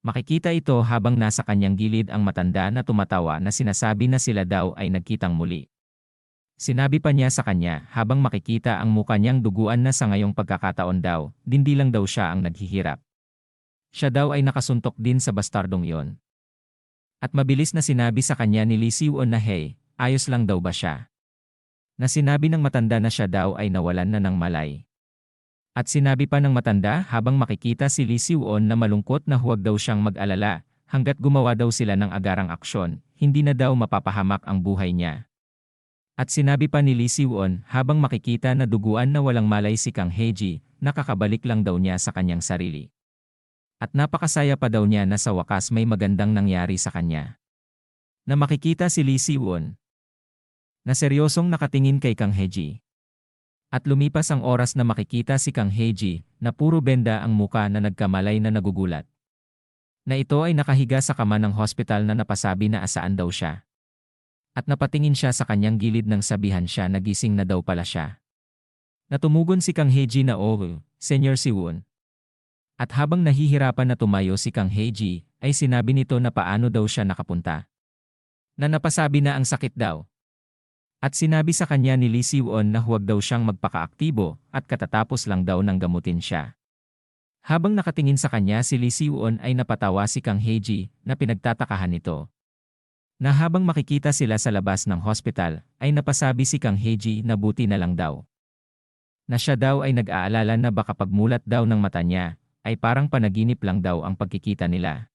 Makikita ito habang nasa kanyang gilid ang matanda na tumatawa na sinasabi na sila daw ay nagkitang muli. Sinabi pa niya sa kanya habang makikita ang mukha niyang duguan na sa ngayong pagkakataon daw, hindi lang daw siya ang naghihirap. Siya daw ay nakasuntok din sa bastardong yon. At mabilis na sinabi sa kanya ni Lee Si-won na hey, ayos lang daw ba siya? Na sinabi ng matanda na siya daw ay nawalan na ng malay. At sinabi pa ng matanda habang makikita si Lee Si-won na malungkot na huwag daw siyang mag-alala, hanggat gumawa daw sila ng agarang aksyon, hindi na daw mapapahamak ang buhay niya. At sinabi pa ni Lee Si-won habang makikita na duguan na walang malay si Kang Haji, nakakabalik lang daw niya sa kanyang sarili. At napakasaya pa daw niya na sa wakas may magandang nangyari sa kanya. Na makikita si Lee Si-won na seryosong nakatingin kay Kang Haji. At lumipas ang oras na makikita si Kang Haji na puro benda ang muka na nagkamalay na nagugulat. Na ito ay nakahiga sa kama ng hospital na napasabi na asaan daw siya. At napatingin siya sa kanyang gilid nang sabihan siya na gising na daw pala siya. Natumugon si Kang Haji na oh, Senyor Si-won. At habang nahihirapan na tumayo si Kang Haji, ay sinabi nito na paano daw siya nakapunta. Na napasabi na ang sakit daw. At sinabi sa kanya ni Lee Si-won na huwag daw siyang magpakaaktibo at katatapos lang daw nang gamutin siya. Habang nakatingin sa kanya si Lee Si-won ay napatawa si Kang Haji na pinagtatakahan nito. Na habang makikita sila sa labas ng hospital, ay napasabi si Kang Haji na buti na lang daw. Na siya daw ay nag-aalala na baka pagmulat daw ng mata niya, ay parang panaginip lang daw ang pagkikita nila.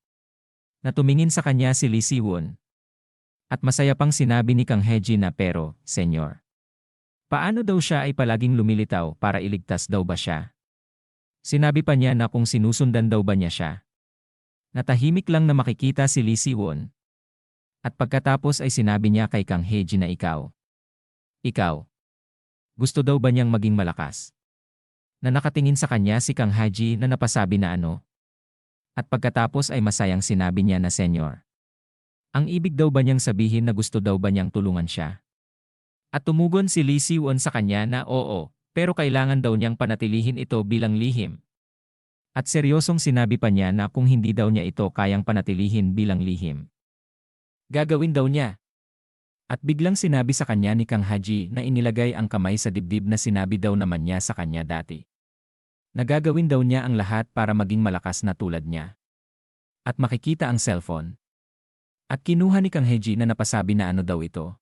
Na tumingin sa kanya si Lee Si-won. At masaya pang sinabi ni Kang Haji na pero, Senyor. Paano daw siya ay palaging lumilitaw para iligtas daw ba siya? Sinabi pa niya na kung sinusundan daw ba niya siya. Natahimik lang na makikita si Lee Si-won. At pagkatapos ay sinabi niya kay Kang Haji na ikaw. Ikaw. Gusto daw ba niyang maging malakas? Na nakatingin sa kanya si Kang Haji na napasabi na ano. At pagkatapos ay masayang sinabi niya na Senyor. Ang ibig daw ba niyang sabihin na gusto daw ba niyang tulungan siya? At tumugon si Lee Si-won sa kanya na oo, pero kailangan daw niyang panatilihin ito bilang lihim. At seryosong sinabi pa niya na kung hindi daw niya ito kayang panatilihin bilang lihim. Gagawin daw niya. At biglang sinabi sa kanya ni Kang Haji na inilagay ang kamay sa dibdib na sinabi daw naman niya sa kanya dati. Nagagawin daw niya ang lahat para maging malakas na tulad niya. At makikita ang cellphone. At kinuha ni Kang Haji na napasabi na ano daw ito.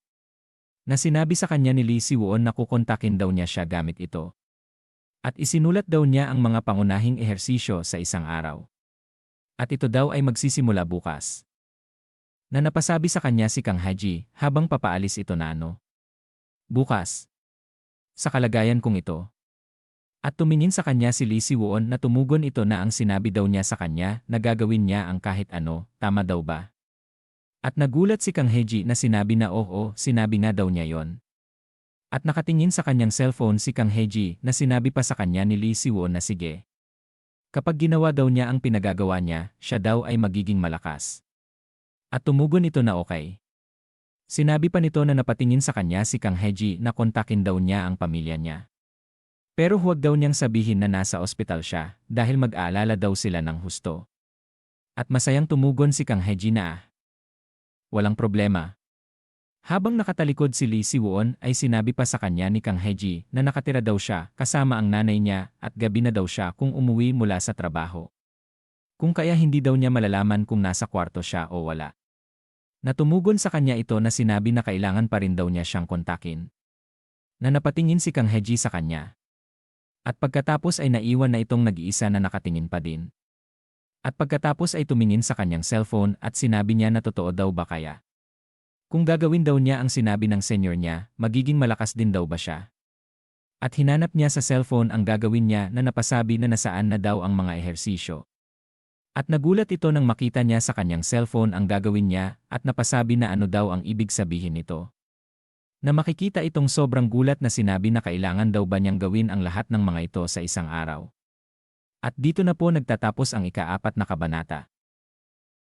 Na sinabi sa kanya ni Lee Si-won na kukontakin daw niya siya gamit ito. At isinulat daw niya ang mga pangunahing ehersisyo sa isang araw. At ito daw ay magsisimula bukas. Na napasabi sa kanya si Kang Haji habang papaalis ito na ano. Bukas. sa kalagayan kong ito? At tumingin sa kanya si Lee Si-won na tumugon ito na ang sinabi daw niya sa kanya na gagawin niya ang kahit ano, tama daw ba? At nagulat si Kang Hae-ji na sinabi na oo, sinabi nga daw niya yon. At nakatingin sa kanyang cellphone si Kang Hae-ji na sinabi pa sa kanya ni Lee Si-won na sige. Kapag ginawa daw niya ang pinagagawa niya, siya daw ay magiging malakas. At tumugon ito na okay. Sinabi pa nito na napatingin sa kanya si Kang Hae-ji na kontakin daw niya ang pamilya niya. Pero huwag daw niyang sabihin na nasa ospital siya dahil mag-aalala daw sila ng husto. At masayang tumugon si Kang Hae-ji na walang problema. Habang nakatalikod si Lee Si-won ay sinabi pa sa kanya ni Kang Hae-ji na nakatira daw siya kasama ang nanay niya at gabi na daw siya kung umuwi mula sa trabaho. Kung kaya hindi daw niya malalaman kung nasa kwarto siya o wala. Natumugon sa kanya ito na sinabi na kailangan pa rin daw niya siyang kontakin. Na napatingin si Kang Hae-ji sa kanya. At pagkatapos ay naiwan na itong nag-iisa na nakatingin pa din. At pagkatapos ay tumingin sa kanyang cellphone at sinabi niya na totoo daw ba kaya. Kung gagawin daw niya ang sinabi ng senior niya, magiging malakas din daw ba siya? At hinanap niya sa cellphone ang gagawin niya na napasabi na nasaan na daw ang mga ehersisyo. At nagulat ito nang makita niya sa kanyang cellphone ang gagawin niya at napasabi na ano daw ang ibig sabihin nito. Na makikita itong sobrang gulat na sinabi na kailangan daw ba niyang gawin ang lahat ng mga ito sa isang araw. At dito na po nagtatapos ang ika-4 na kabanata.